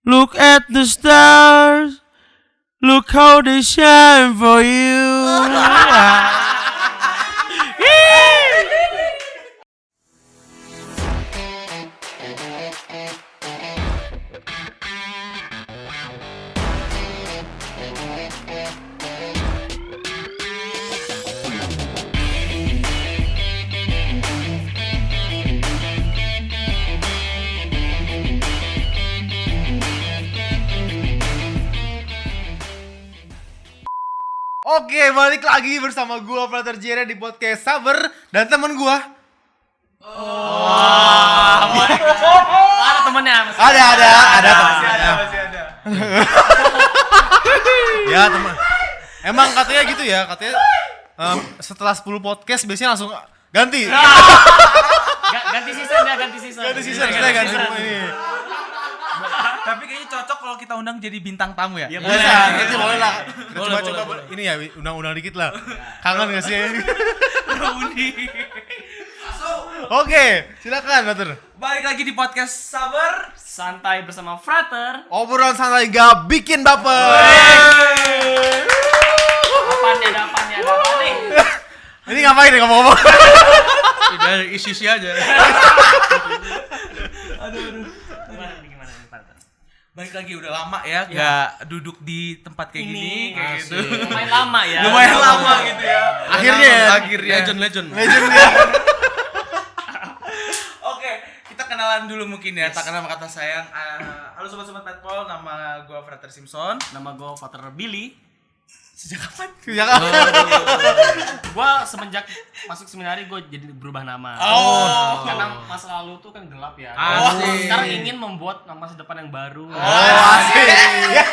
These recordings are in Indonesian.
Look at the stars. Look how they shine for you. Oke, balik lagi bersama gua Frater Jere di podcast Saber dan temen gua. Ada temennya. Ada temennya. Ya teman. Emang katanya gitu ya, katanya setelah 10 podcast biasanya langsung ganti. Ganti season ya, ganti season. Ganti season, kita ganti ini. Tapi kayaknya cocok kalau kita undang jadi bintang tamu ya. Iya, Bisa, itu boleh lah. Boleh, Coba boleh. ini ya, undang-undang dikit lah. Kangen gak sih? Oke, silakan Frater. Balik lagi di podcast Sabar. Santai bersama Frater. Obrolan santai gak bikin baper. Apaan nih? Ini ngapain nih ngomong-ngomong? Udah isi-isi aja. Gimana nih Frater? Balik lagi udah lama ya nggak duduk di tempat kayak gini kayak gitu. Lumayan lama ya. Lumayan lama gitu ya. Akhirnya. Legend. Legend ya. Oke, kita kenalan dulu mungkin ya. Tak kenal kata sayang. Halo sobat-sobat Petpol, nama gua Frater Simpson. Nama gue Frater Billy. Sejak kapan? Gue semenjak masuk seminari gue jadi berubah nama. Karena masa lalu tuh kan gelap ya. Asik. Sekarang ingin membuat masa depan yang baru. Asik. Ya.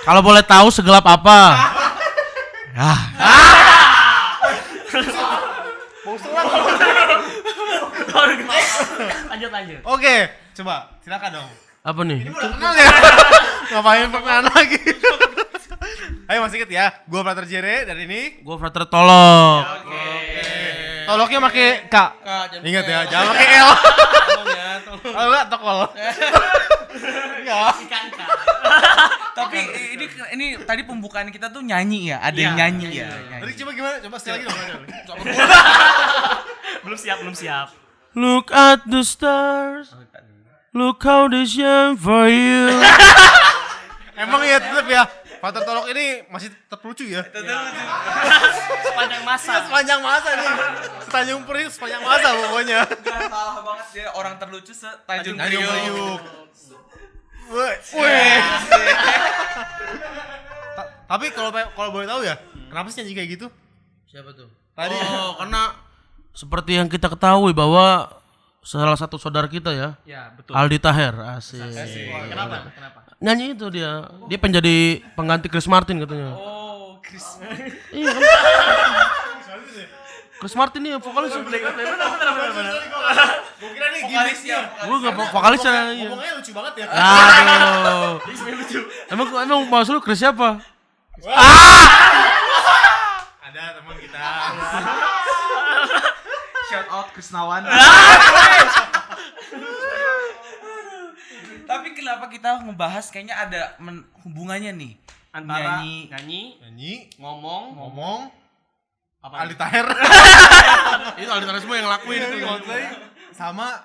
Kalau boleh tahu segelap apa? Lanjut. Oke, coba silakan dong. Apa nih? Kenal ya? Ngapain perkenalan lagi? Ayo masih inget ya, gua Frater Jere dan ini Gua Frater Tolok. toloknya pakai K. Ingat ya, jangan pakai L. Kalau enggak tokol. Enggak. Ikan. Tapi ini tadi pembukaan kita tuh nyanyi ya, ada yang Iya, nyanyi ya. Tadi coba gimana? Coba sekali lagi dong. Belum siap. Look at the stars. Look how they shine for you. Emang ya tetap ya. Frater Tolok ini masih tetap lucu ya. Sepanjang masa. Sepanjang masa nih. Setanjung Priuk sepanjang masa pokoknya. Gak salah banget dia orang terlucu se-Tanjung Tanjung Priok. Priuk. Wih. Tapi kalau boleh tahu ya, kenapa sih nyanyi kayak gitu? Siapa tuh? Tadi Karena seperti yang kita ketahui bahwa salah satu saudara kita ya, Ya, betul. Aldi Taher, asik. Kenapa? Nyanyi itu dia penjadi pengganti Chris Martin katanya. Oh, Chris. Iya kan? Chris Martin nih vokalis. Gua kira nih Vokalis ya. Gua enggak vokalis ya. Iya. ngomongnya lucu banget ya. Aduh. Emang maksud lu Chris siapa? Ada teman kita. Shout out Krisnawan. Tapi kenapa kita ngebahas kayaknya ada hubungannya nih Antara nyanyi. Nyanyi, ngomong, ngomong, apa? Aldi Taher. Itu Aldi Taher semua yang ngelakuin itu. Sama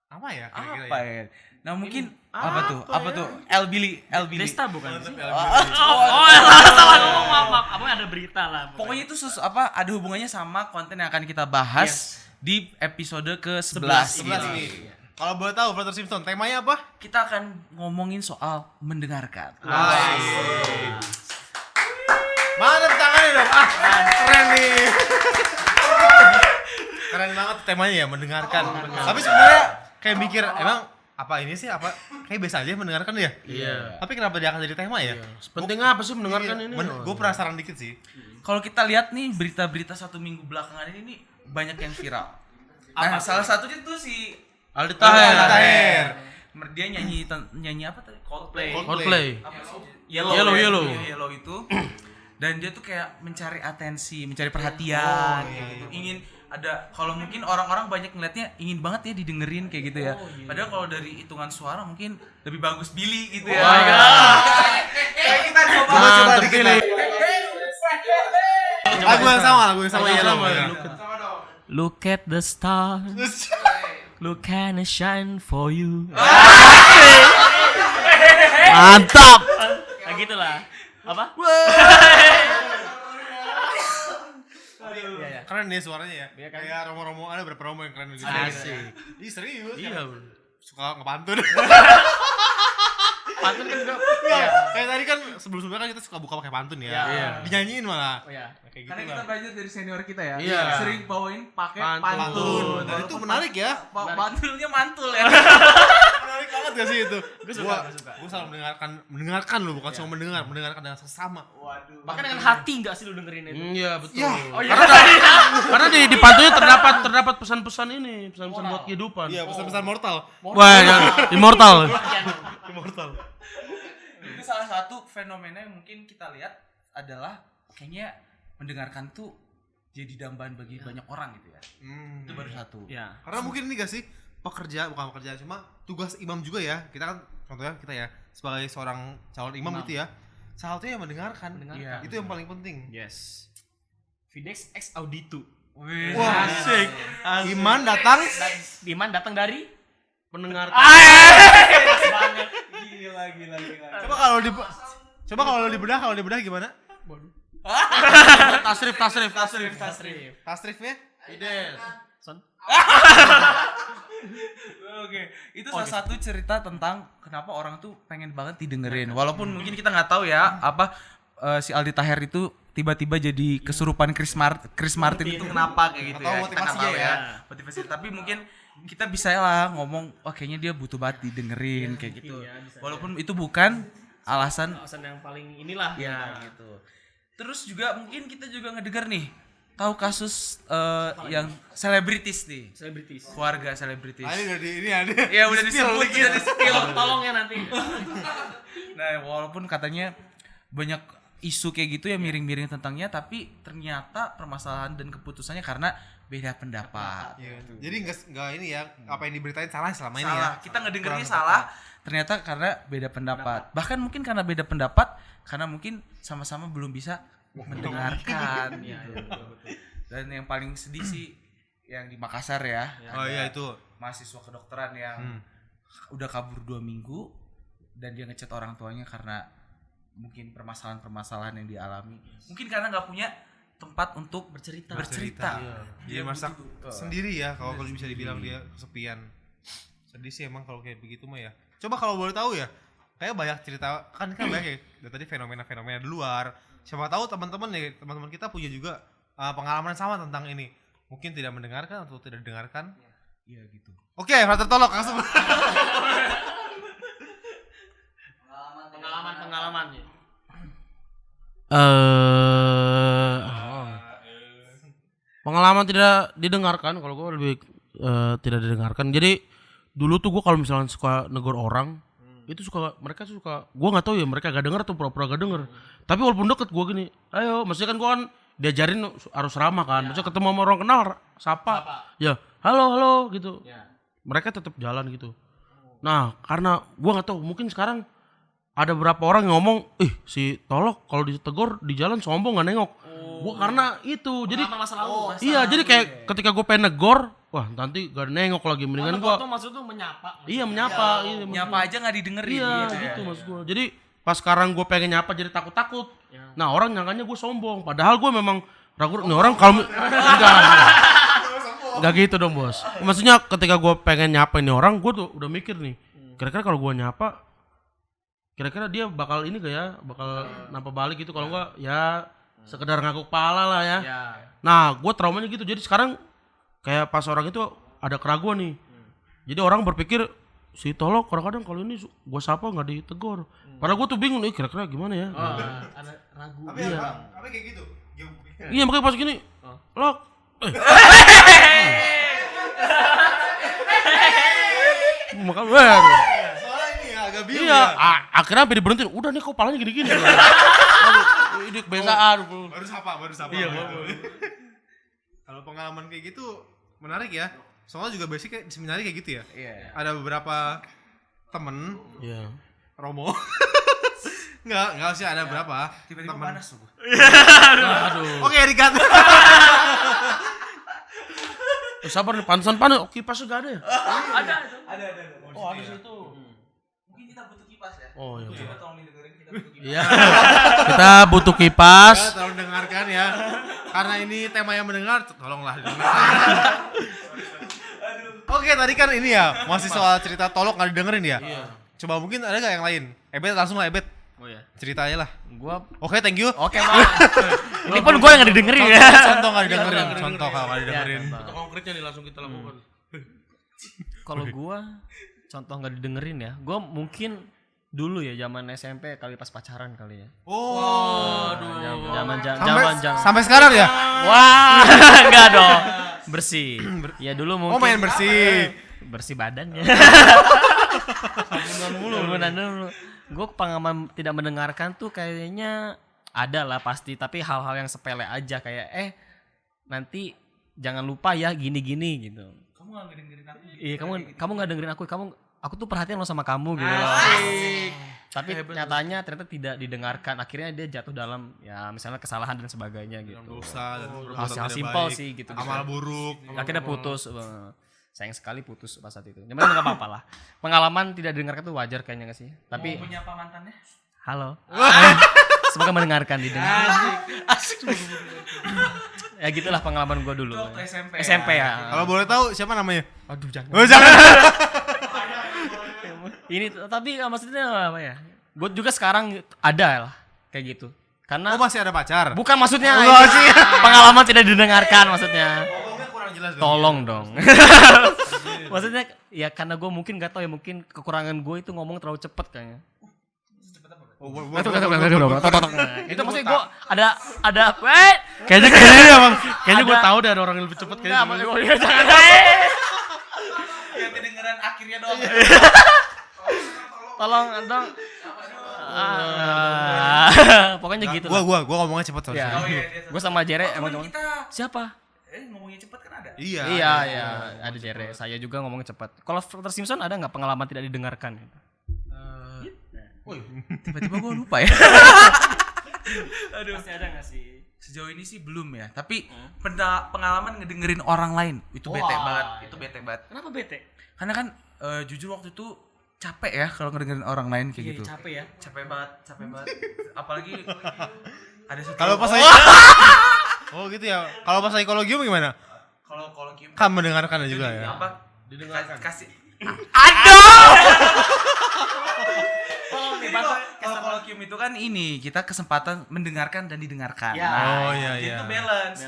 apa ya? kira-kira Apa ya? Nah mungkin apa tuh? El Billy. Desta bukan? Oh, Salah ngomong, maaf. Abang ada berita lah. pokoknya itu ada hubungannya sama konten yang akan kita bahas di episode ke-11 ini. Kalau boleh tahu Frater Simpson, temanya apa? Kita akan ngomongin soal mendengarkan. Mana tangannya dong? Keren nih. Keren banget temanya ya, mendengarkan. Tapi sebenarnya kayak mikir, emang apa ini sih? Apa kayak biasa aja mendengarkan ya? Iya. Tapi kenapa dia akan jadi tema ya? Penting apa sih mendengarkan ini? Gue penasaran dikit sih. Kalau kita lihat nih berita-berita 1 minggu belakangan ini nih banyak yang viral. Nah, salah satunya tuh si Aldi Aldi Taher. Taher. Dia nyanyi apa tadi? Coldplay. Coldplay. Apa sih? Yellow. Itu. Dan dia tuh kayak mencari atensi, mencari perhatian, kayak gitu. Ingin ada kalau mungkin orang-orang banyak ngeliatnya ingin banget ya didengerin kayak gitu ya. Padahal kalau dari hitungan suara mungkin lebih bagus Billy gitu ya. Kayak kita coba dikit lah. Lagu yang sama ya. Look at the stars. Look can I shine for you. Mantap. Nah gitulah. Apa? Keren nih suaranya ya. Iya kan? Kayak Romo-Romo, ada berapa Romo yang keren gitu. Asik. Ih serius. Iya. Suka ngepantun. Pantun kan juga. Iya. Kayak tadi kan sebelum-sebelumnya kan kita suka buka pakai pantun ya. Iya. Dinyanyiin malah. Oh ya, kayak gitu karena kita lah. belajar dari senior kita ya. Iya. Sering bawain pakai Pantun. pantun. Dan itu menarik ya. Pantulnya mantul ya. Menarik banget gak sih itu? Gue suka. Gue selalu mendengarkan lu, bukan cuma mendengarkan dengan sesama. Waduh. Bahkan dengan hati enggak sih lu dengerin itu? Iya betul. Iya. Oh iya. Karena di pantunya terdapat pesan-pesan ini, pesan-pesan buat kehidupan. Iya, pesan-pesan mortal. Wah, yang immortal. Immortal. Itu salah satu fenomena yang mungkin kita lihat adalah kayaknya mendengarkan tuh jadi dambaan bagi banyak orang gitu ya. Itu baru satu. Ya. Karena mungkin ini gak sih bukan pekerjaan cuma tugas imam juga ya. Kita kan contohnya kita ya sebagai seorang calon imam gitu ya. Salah satunya yang mendengarkan. Iya. Itu yang paling penting. Yes. Videx ex auditu. Wah, asik. Iman datang Diman datang dari Pendengar. banget. Gila. Coba kalau dibedah gimana? Tasrif. Tasrifnya? Ides. Son. Oke, itu salah satu cerita tentang kenapa orang tuh pengen banget didengerin. Walaupun mungkin kita nggak tahu ya apa si Aldi Taher itu tiba-tiba jadi kesurupan Chris Martin itu kenapa kayak gitu Atau ya. Kita nggak motivasinya tahu ya. Motivasi. Tapi mungkin kita bisa lah ngomong, oh kayaknya dia butuh banget didengerin kayak gitu. ya, bisa Walaupun itu bukan alasan Alasan yang paling inilah. ya gitu. Terus juga mungkin kita juga ngedenger nih, tahu kasus yang selebritis nih, Selebritis. keluarga selebritis. Ini ada. Ya udah disebut, udah di-spill. Tolong ya nanti. Nah, walaupun katanya banyak isu kayak gitu ya miring-miring tentangnya, tapi ternyata permasalahan dan keputusannya karena beda pendapat. Iya. Jadi enggak ini ya, apa yang diberitain salah selama ini ya. Salah, kita ngedengernya salah, ternyata karena beda pendapat. Bahkan mungkin karena beda pendapat, karena mungkin sama-sama belum bisa mendengarkan gitu. Dan yang paling sedih sih yang di Makassar ya. Oh iya itu. Mahasiswa kedokteran yang udah kabur 2 minggu dan dia ngechat orang tuanya karena mungkin permasalahan-permasalahan yang dialami. Mungkin karena nggak punya tempat untuk bercerita. Dia masak sendiri ya kalau bisa dibilang dia kesepian. Sedih sih emang kalau kayak begitu mah ya. Coba kalau boleh tahu ya, kayak banyak cerita kan banyak ya dari tadi fenomena-fenomena di luar. Siapa tahu teman-teman kita punya juga pengalaman sama tentang ini. Mungkin tidak mendengarkan atau tidak didengarkan. Iya gitu. Oke, Frater Tolok langsung. Pengalamannya. Pengalaman tidak didengarkan, kalau gue lebih tidak didengarkan. Jadi dulu tuh gue kalau misalnya suka negor orang, itu mereka suka, gue nggak tahu ya mereka gak denger atau pura-pura gak denger. Tapi walaupun deket gue gini, ayo, maksudnya kan gue kan diajarin harus ramah kan, maksudnya ketemu sama orang kenal, sapa, ya halo gitu. Mereka tetap jalan gitu. Nah karena gue nggak tahu, mungkin sekarang ada beberapa orang yang ngomong, si Tolok kalau ditegur di jalan sombong gak nengok. Gua karena itu, jadi Masa lalu. iya jadi kayak ketika gue pengen negor, wah nanti gak nengok lagi, mendingan Gua gua maksud tuh menyapa. iya menyapa, Nyapa aja nggak didengerin iya gitu maksud gua. Jadi pas sekarang gue pengen nyapa jadi takut. Nah orang nyangkanya gue sombong, padahal gue memang ragu nih orang kalau enggak gitu dong bos. Maksudnya ketika gue pengen nyapa ini orang, gue tuh udah mikir nih, kira-kira kalau gue nyapa, kira-kira dia bakal ini gak ya, bakal napa balik gitu, kalau enggak ya sekedar ngaku kepala lah ya. Nah gue traumanya gitu, jadi sekarang kayak pas orang itu ada keraguan nih, jadi orang berpikir si Tolok kadang-kadang kalau ini gue sapa nggak ditegur, padahal gue tuh bingung nih kira-kira gimana ya. Ada ragu. Apa kayak gitu? Iya makanya pas gini, Lok, makanya Soalnya ini ya agak bingung iya, ya. akhirnya sampai diberhentiin, udah nih kepalanya gini-gini. Aduh, ini kebiasaan. Baru sapa. Iya, Kalau pengalaman kayak gitu menarik ya. Soalnya juga basic kayak di seminari kayak gitu ya. Iya. Ada beberapa temen Iya. Romo. Enggak sih ada berapa Tiba-tiba temen. panas tuh. Aduh. Oke, Rikat. Sabar nih, pantesan panas. Oh, kipasnya gak ada ya? Ada. Oh, ada situ. Mungkin kita butuh kipas ya. Oh, iya. Coba tolong didengerin, kita butuh kipas. Iya. Kita butuh kipas. Ya, tolong dengarkan ya. Karena ini tema yang mendengar, tolonglah dengar. Oke, tadi kan ini ya, masih soal cerita tolong nggak didengerin ya. Iya. Coba mungkin ada nggak yang lain? Ebet langsung lah Ebet. Oh ya. Ceritanya lah. Gua Oke, thank you. Oke, Bang. Ini pun gua yang nggak didengerin ya. Contoh nggak didengerin. Contoh Contoh kalau nggak didengerin. Ya, Untuk konkretnya nih langsung kita lakukan. Kalau gua contoh nggak didengerin ya. Gua mungkin dulu ya zaman SMP kali pas pacaran kali ya. Oh, Zaman sampai sekarang ya? Wah, enggak dong. Bersih. Ya dulu mungkin. Oh, main bersih. Bersih badannya. Sambungan dulu. Gue pengalaman tidak mendengarkan tuh kayaknya ada lah pasti, tapi hal-hal yang sepele aja kayak nanti jangan lupa ya gini-gini gitu. Kamu enggak dengerin aku. Iya, kamu nggak dengerin aku tuh perhatian lo sama kamu gitu loh. Tapi nyatanya ternyata tidak didengarkan. Akhirnya dia jatuh dalam ya misalnya kesalahan dan sebagainya gitu. Dosa dan perbuatan Hal tidak simpel baik. sih gitu. Amal buruk. Akhirnya putus. Sayang sekali putus pas saat itu. Cuman nggak apa-apa lah. Pengalaman tidak didengarkan tuh wajar kayaknya nggak sih? Tapi Menyapa mantannya. halo. Semoga mendengarkan didengar. Asik. Ya gitulah pengalaman gue dulu. Waktu SMP. SMP ya. Kalau boleh tahu siapa namanya? Aduh jangan. Oh, jangan. Ini tapi maksudnya apa ya? Gue juga sekarang ada lah kayak gitu. Karena Oh, masih ada pacar? bukan maksudnya Enggak ini sih. pengalaman tidak didengarkan maksudnya. Ngomongnya kurang jelas dong. Tolong dong. Maksudnya ya karena gue mungkin gak tahu ya mungkin kekurangan gue itu ngomong terlalu cepet kayaknya. Oh, Itu maksudnya gue ada Kayaknya kayaknya gue tahu deh ada orang yang lebih cepet enggak kayaknya. maksud gue jangan. Yang kedengeran akhirnya doang. Tolong dong. Pokoknya gitu lah. Gua ngomongnya cepet soalnya. Ya. Oh iya. Gue sama Jere emang Teman teman. kita Siapa? ngomongnya cepat kan ada. Iya. Iya, ada Jere. Saya juga ngomongnya cepat. Kalau Dr. Simpson ada nggak pengalaman tidak didengarkan? Tiba-tiba gue lupa ya. Aduh. Pasti ada nggak sih? Sejauh ini sih belum ya, tapi pengalaman ngedengerin orang lain itu bete banget, itu bete banget. Kenapa bete? Karena kan jujur waktu itu capek ya kalau ngedengerin orang lain kayak gitu. Capek ya. Capek banget. Apalagi ada satu. Kalau pas Oh gitu ya. Kalau pas psikologi gimana? kalau Kim Kan mendengarkan juga ya. apa? Didengarkan. Kasih. nih, Kalau Kim itu kan ini kita kesempatan mendengarkan dan didengarkan. Ya. Oh iya Itu iya. balance.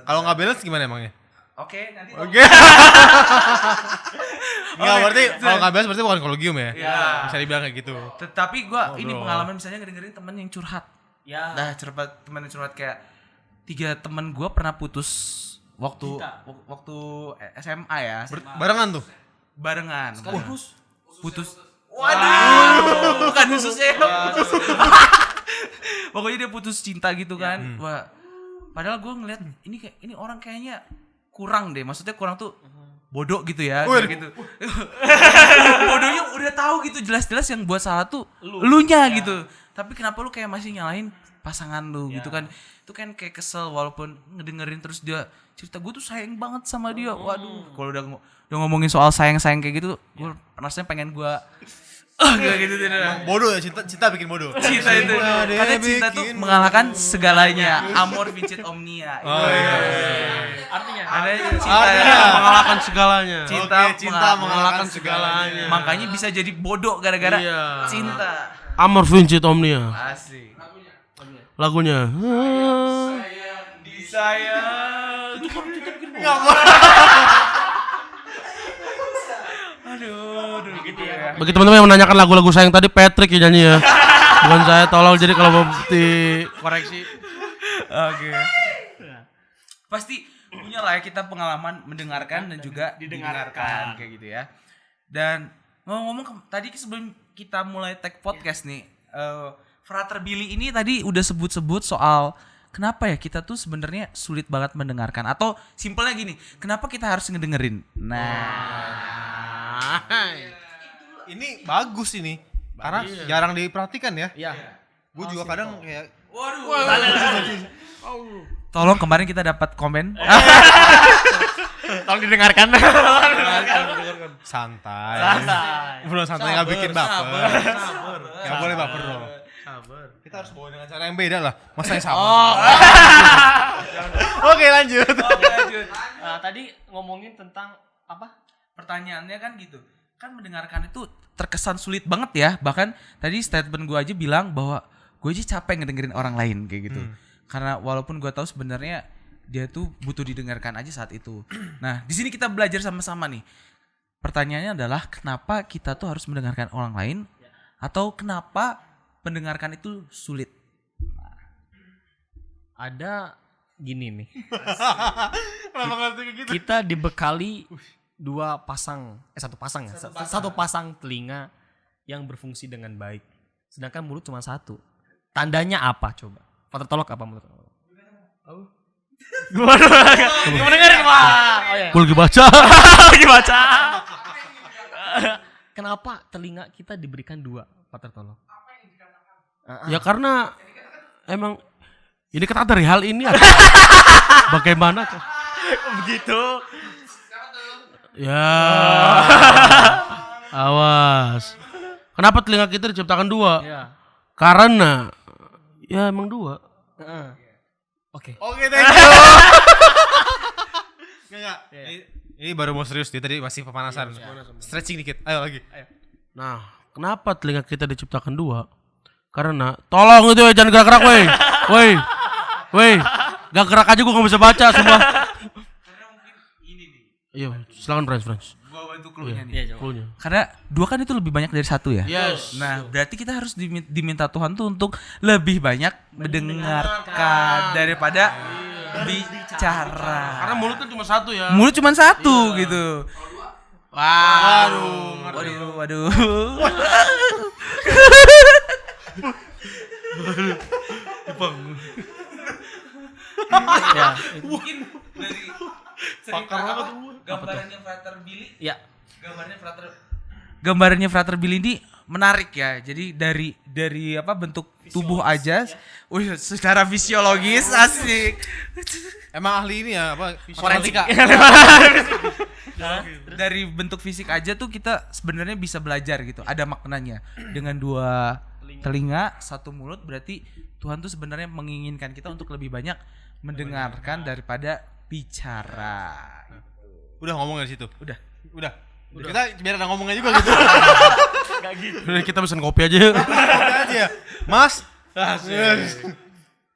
Kalau nggak balance gimana emangnya? Oke, nanti Oke. Nggak berarti kalau nggak balance berarti bukan kolegium ya? Iya. Bisa dibilang kayak gitu. Tetapi gua ini Ngobrol. pengalaman misalnya ngedengerin temen yang curhat. Ya. Nah, temen yang curhat kayak 3 temen gua pernah putus waktu SMA ya. Barengan tuh. Barengan. Putus. Waduh, bukan khususnya. Pokoknya dia putus cinta gitu kan. Wah. Padahal gua ngeliat ini orang kayaknya kurang deh. Maksudnya kurang tuh bodoh gitu ya, kayak gitu. Bodohnya udah tahu gitu jelas-jelas yang buat salah tuh elunya gitu. Tapi kenapa lu kayak masih nyalahin pasangan lu gitu kan? Itu kan kayak kesel walaupun ngedengerin terus dia cerita gue tuh sayang banget sama dia. Waduh, kalau udah ngomongin soal sayang-sayang kayak gitu, gue rasanya pengen gue kayak gitu tidak. Bodoh ya, cinta bikin bodoh. Cinta itu. Karena cinta tuh mengalahkan segalanya. Amor vincit omnia. Oh iya. Artinya Ada cinta Artinya yang mengalahkan segalanya. cinta, Oke, cinta mengalahkan segalanya. Makanya bisa jadi bodoh gara-gara Iya. cinta. Amor vincit omnia. Asik. Lagunya. Disayang. Aduh, gitu ya. Bagi teman-teman yang menanyakan lagu-lagu sayang tadi, Patrick ya nyanyi ya. Bukan saya, tolong jadi kalau mau dikoreksi. Oke. Pasti punya lah ya kita pengalaman mendengarkan dan juga didengarkan kayak gitu ya. Dan ngomong-ngomong tadi sebelum kita mulai tag podcast nih, Frater Billy ini tadi udah sebut-sebut soal kenapa ya kita tuh sebenarnya sulit banget mendengarkan, atau simpelnya gini, kenapa kita harus ngedengerin. Nah, Ini bagus ini. Karena jarang diperhatikan ya. Iya. Gue juga kadang kayak tolong kemarin kita dapat komen. Tolong didengarkan. santai. Santai. Belum santai nggak bikin baper. Sabar. Nggak boleh baper dong. Sabar. Kita harus bawa dengan cara yang beda lah. Masa yang sama. Oh. Oke lanjut. Tadi ngomongin tentang apa? Pertanyaannya kan gitu. Kan mendengarkan itu terkesan sulit banget ya. Bahkan tadi statement gue aja bilang bahwa gue aja capek ngedengerin orang lain kayak gitu. Karena walaupun gue tahu sebenarnya dia tuh butuh didengarkan aja saat itu. Nah, di sini kita belajar sama-sama nih. Pertanyaannya adalah kenapa kita tuh harus mendengarkan orang lain, atau kenapa mendengarkan itu sulit? Ada gini nih. Kenapa ngerti kayak gitu? Kita dibekali satu pasang telinga yang berfungsi dengan baik. Sedangkan mulut cuma satu. Tandanya apa coba? Father Tolok apa menurut lo? Gimana? Gimana dengerin Wah. Oh ya. Gue lagi baca. Lagi baca. Kenapa telinga kita diberikan dua, Father Tolok? Ya karena emang ini kan dari hal ini ada. Bagaimana tuh? Begitu. Ya. Awas. Kenapa telinga kita diciptakan dua? Iya. Karena ya emang dua. Oke. Oke, thank you. Enggak. Ini baru mau serius, dia tadi masih pemanasan. Stretching dikit. Ayo lagi. Nah, kenapa telinga kita diciptakan dua? Karena tolong itu jangan gerak-gerak woi. Woi. Gak gerak aja gua gak bisa baca sumpah. Karena mungkin ini nih. Iya, silakan Friends. Gua bantu clue-nya nih. Iya, coba. Cluenya. Karena dua kan itu lebih banyak dari satu ya. Yes. Nah, berarti kita harus diminta Tuhan tuh untuk lebih banyak mendengarkan daripada bicara. Karena mulut kan cuma satu ya. Mulut cuma satu gitu. Waduh. Waduh. Ya. Mungkin dari gambarannya Frater Billy. Ya. Gambarannya Frater Billy ini menarik ya. Jadi dari apa bentuk tubuh aja, secara fisiologis asik. Emang ahli ini ya apa? Forensika. Dari bentuk fisik aja tuh kita sebenarnya bisa belajar gitu. Ada maknanya. Dengan dua telinga, satu mulut, berarti Tuhan tuh sebenarnya menginginkan kita untuk lebih banyak mendengarkan daripada bicara. Udah ngomong dari situ. Udah. Kita biar ada ngomongnya juga gitu. Enggak gitu. Udah kita pesen kopi aja. Udah aja ya. Mas.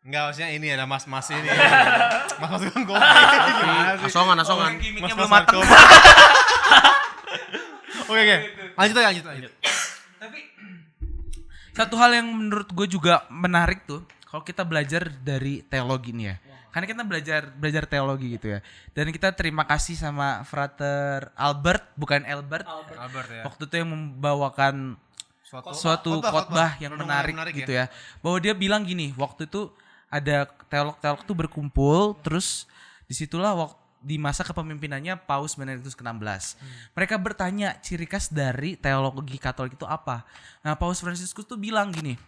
Enggak, maksudnya ini ada mas-mas ini. Mas tukang kopi. Gimana sih? Asongan. Gimiknya Mas belum matang. kopi. Oke. Lanjut. Tapi satu hal yang menurut gue juga menarik tuh, kalau kita belajar dari teologi nih ya. Karena kita belajar teologi gitu ya. Dan kita terima kasih sama Frater Albert, bukan Albert Albert ya. waktu itu yang membawakan suatu khotbah yang menarik gitu ya. Bahwa dia bilang gini, waktu itu ada teolog-teolog tuh berkumpul, terus disitulah di masa kepemimpinannya Paus Benediktus ke-16. Mereka bertanya ciri khas dari teologi Katolik itu apa. Nah, Paus Fransiskus tuh bilang gini,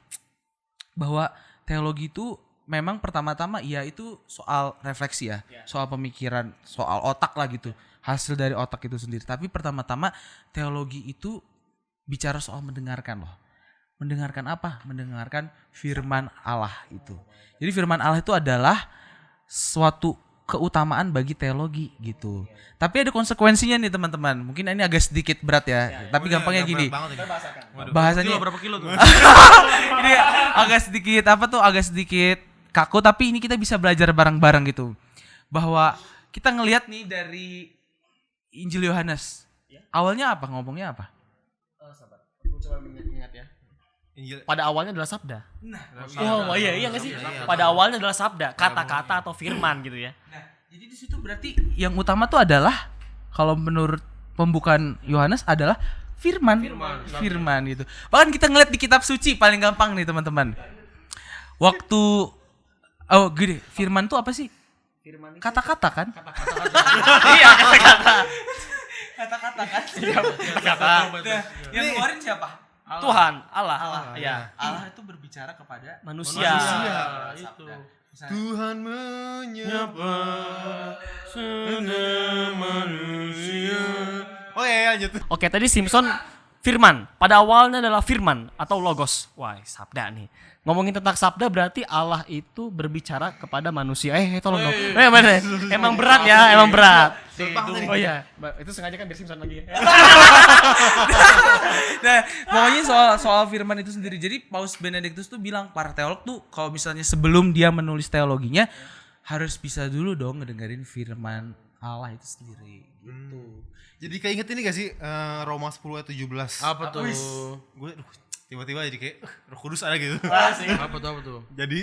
bahwa teologi itu memang pertama-tama ya itu soal refleksi ya, soal pemikiran, soal otak lah gitu, hasil dari otak itu sendiri. Tapi pertama-tama teologi itu bicara soal mendengarkan loh. Mendengarkan apa? Mendengarkan firman Allah itu. Jadi firman Allah itu adalah suatu keutamaan bagi teologi gitu. Tapi ada konsekuensinya nih teman-teman. Mungkin ini agak sedikit berat ya. Tapi gampangnya gini. Bahasanya Berapa kilo tuh? ini agak sedikit kaku, tapi ini kita bisa belajar bareng-bareng gitu. Bahwa kita ngelihat nih dari Injil Yohanes. Awalnya apa? Ngomongnya apa? Sabar. Aku coba mengingat ya. Injil. Pada awalnya adalah sabda. Iya nggak sih? Pada awalnya adalah sabda, kata-kata atau firman gitu ya. Nah, jadi di situ berarti yang utama tuh adalah kalau menurut pembukaan Yohanes adalah firman gitu. Bahkan kita ngeliat di kitab suci paling gampang nih teman-teman. Waktu Oh, gini, firman tuh apa sih? Firman itu Kata-kata kan? iya kata-kata. Kata-kata kan? Iya kata. Yang ngeluarin siapa? Tuhan, Allah. Iya. Allah itu berbicara kepada Manusia. Itu. Misalnya, Tuhan menyapa manusia. Oh iya, lanjut. Oke, tadi Simpson firman. Pada awalnya adalah firman atau logos. Wah, sabda nih. Ngomongin tentang sabda berarti Allah itu berbicara kepada manusia. Tolong dong. Bener. Emang berat ya, emang berat. Oh iya, itu sengaja kan biar Simpson lagi. Nah, pokoknya soal firman itu sendiri. Jadi Paus Benedictus tuh bilang para teolog tuh kalau misalnya sebelum dia menulis teologinya harus bisa dulu dong ngedengerin firman Allah itu sendiri gitu. Jadi keinget ini gak sih Roma 10 ayat 17? Apa tuh? Gue tiba-tiba jadi kayak Roh Kudus ada gitu. Apa tuh? Jadi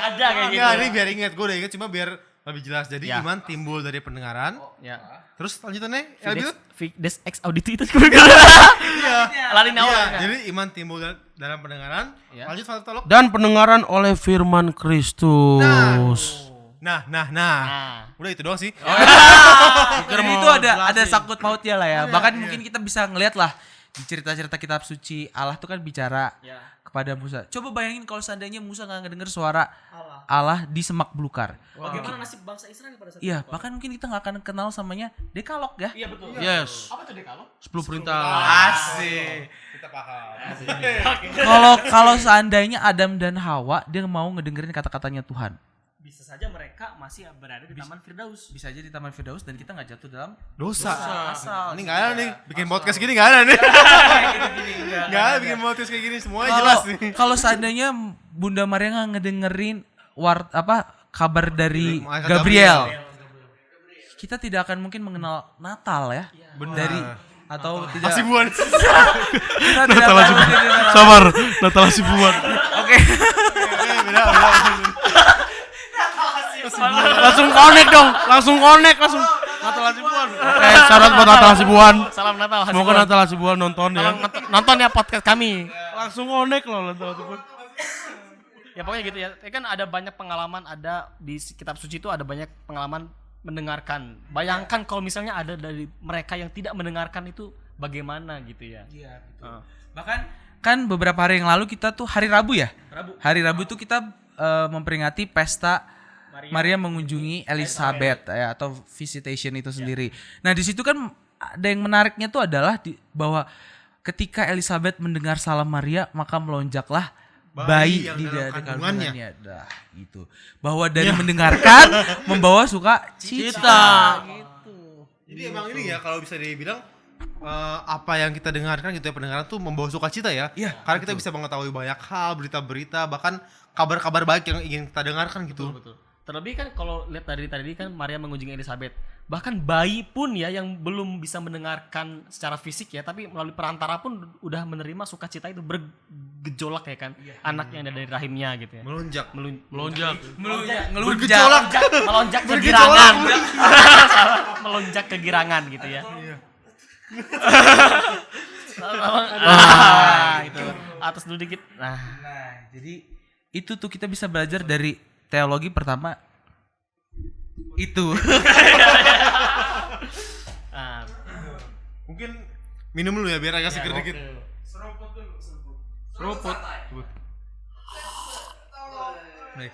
Ada kayak gitu. ya ini biar inget, gue udah inget cuma biar lebih jelas. Jadi Ya. iman timbul dari pendengaran. Ya. Terus lanjutannya lanjut. Fides ex auditi itu gue. Iya. Lari Iya, awal. jadi iman timbul dalam pendengaran. Ya. Lanjut Pak Tolok. Dan pendengaran oleh firman Kristus. Nah. Nah. Udah itu doang sih. Jadi itu ada sangkut pautnya lah ya. Bahkan mungkin kita bisa ngeliat lah di cerita-cerita kitab suci Allah tuh kan bicara Ya. kepada Musa. Coba bayangin kalau seandainya Musa nggak ngedenger suara Allah di semak belukar. Bagaimana nasib bangsa Israel pada saat Iya, bahkan mungkin kita nggak akan kenal samanya Dekalog ya. Iya betul. Yes. Apa tuh dekalog? 10 perintah. Asik. Kita paham. Kalau seandainya Adam dan Hawa dia mau ngedengerin kata-katanya Tuhan. Bisa saja mereka masih berada di Taman Firdaus. Bisa aja di Taman Firdaus dan kita nggak jatuh dalam Dosa. asal. Ini nggak ada nih. Bikin podcast gini nggak ada nih. Nggak ada bikin podcast kayak gini. Semuanya jelas nih. Kalau seandainya Bunda Maria nggak ngedengerin kabar dari Malaikat Gabriel, kita tidak akan mungkin mengenal Natal ya. Benar. Dari atau tidak. Hasibuan. Kita tidak akan mungkin mengenal- Sabar, Natal Hasibuan. Oke. Beda. Langsung connect dong, langsung Natal Hasibuan. Syarat buat Natal Hasibuan. Salam Natal. Semoga Natal Hasibuan nonton ya. Tolong nonton ya podcast kami. Langsung connect loh Natal Hasibuan. Ya pokoknya gitu ya. Kan ada banyak pengalaman, ada di kitab suci itu ada banyak pengalaman mendengarkan. Bayangkan kalau misalnya ada dari mereka yang tidak mendengarkan itu bagaimana gitu ya. Iya, betul. Heeh. Bahkan kan beberapa hari yang lalu kita tuh hari Rabu ya. Hari Rabu tuh kita memperingati pesta Maria mengunjungi Elizabeth ya, atau visitation itu sendiri. Nah, di situ kan ada yang menariknya tuh adalah bahwa ketika Elizabeth mendengar salam Maria, maka melonjaklah bayi yang di dalam dada kandungannya. kandungannya. Dah, gitu. Bahwa dari mendengarkan membawa sukacita. Jadi emang ini ya kalau bisa dibilang apa yang kita dengarkan gitu ya, pendengaran tuh membawa sukacita ya. Iya, Karena kita bisa mengetahui banyak hal, berita-berita, bahkan kabar-kabar baik yang ingin kita dengarkan gitu. Betul. Terlebih kan kalau lihat dari tadi kan Maria mengunjungi Elizabeth. Bahkan bayi pun ya yang belum bisa mendengarkan secara fisik ya, tapi melalui perantara pun udah menerima sukacita itu bergejolak ya kan. Anak yang ada dari rahimnya gitu ya. Melonjak. Melonjak. Ngelunjak. Melonjak kegirangan. Salah, melonjak kegirangan gitu ya. Itu atas dulu dikit. Nah, Jadi itu tuh kita bisa belajar dari teologi pertama itu. nah, Mungkin minum dulu ya biar agak seger dikit. Seruput. Baik.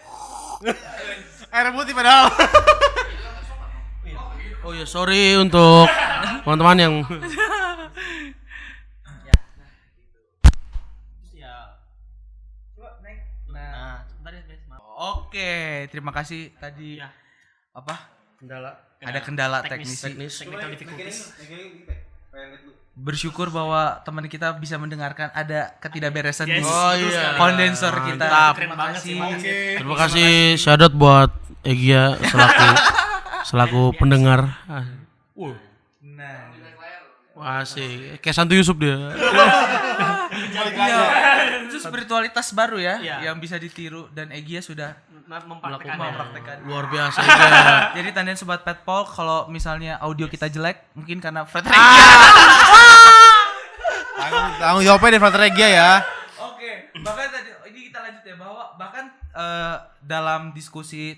Air putih padahal. Oh ya, sorry untuk teman-teman yang nah, sebentar ya guys. Maaf. Oke, terima kasih tadi Ya. apa? kendala. Ada kendala Teknis. teknisi. Technical difficulties. Bersyukur bahwa teman kita bisa mendengarkan ada ketidakberesan di Yes, Oh betul iya. sekali. kondensor kita. Mantap. Keren banget sih. makasih. Terima kasih syahadat buat Egia selaku pendengar. Nah, Wah sih, kayak Santu Yusuf dia. iya. Itu spiritualitas baru ya Iya. yang bisa ditiru dan Egia sudah Mempraktekannya. Luar biasa Egia. Jadi tandain sobat Petpol kalau misalnya audio kita jelek mungkin karena Frederick. Tanggung jawabnya dari Frater Regia ya. Oke, bahkan tadi dalam diskusi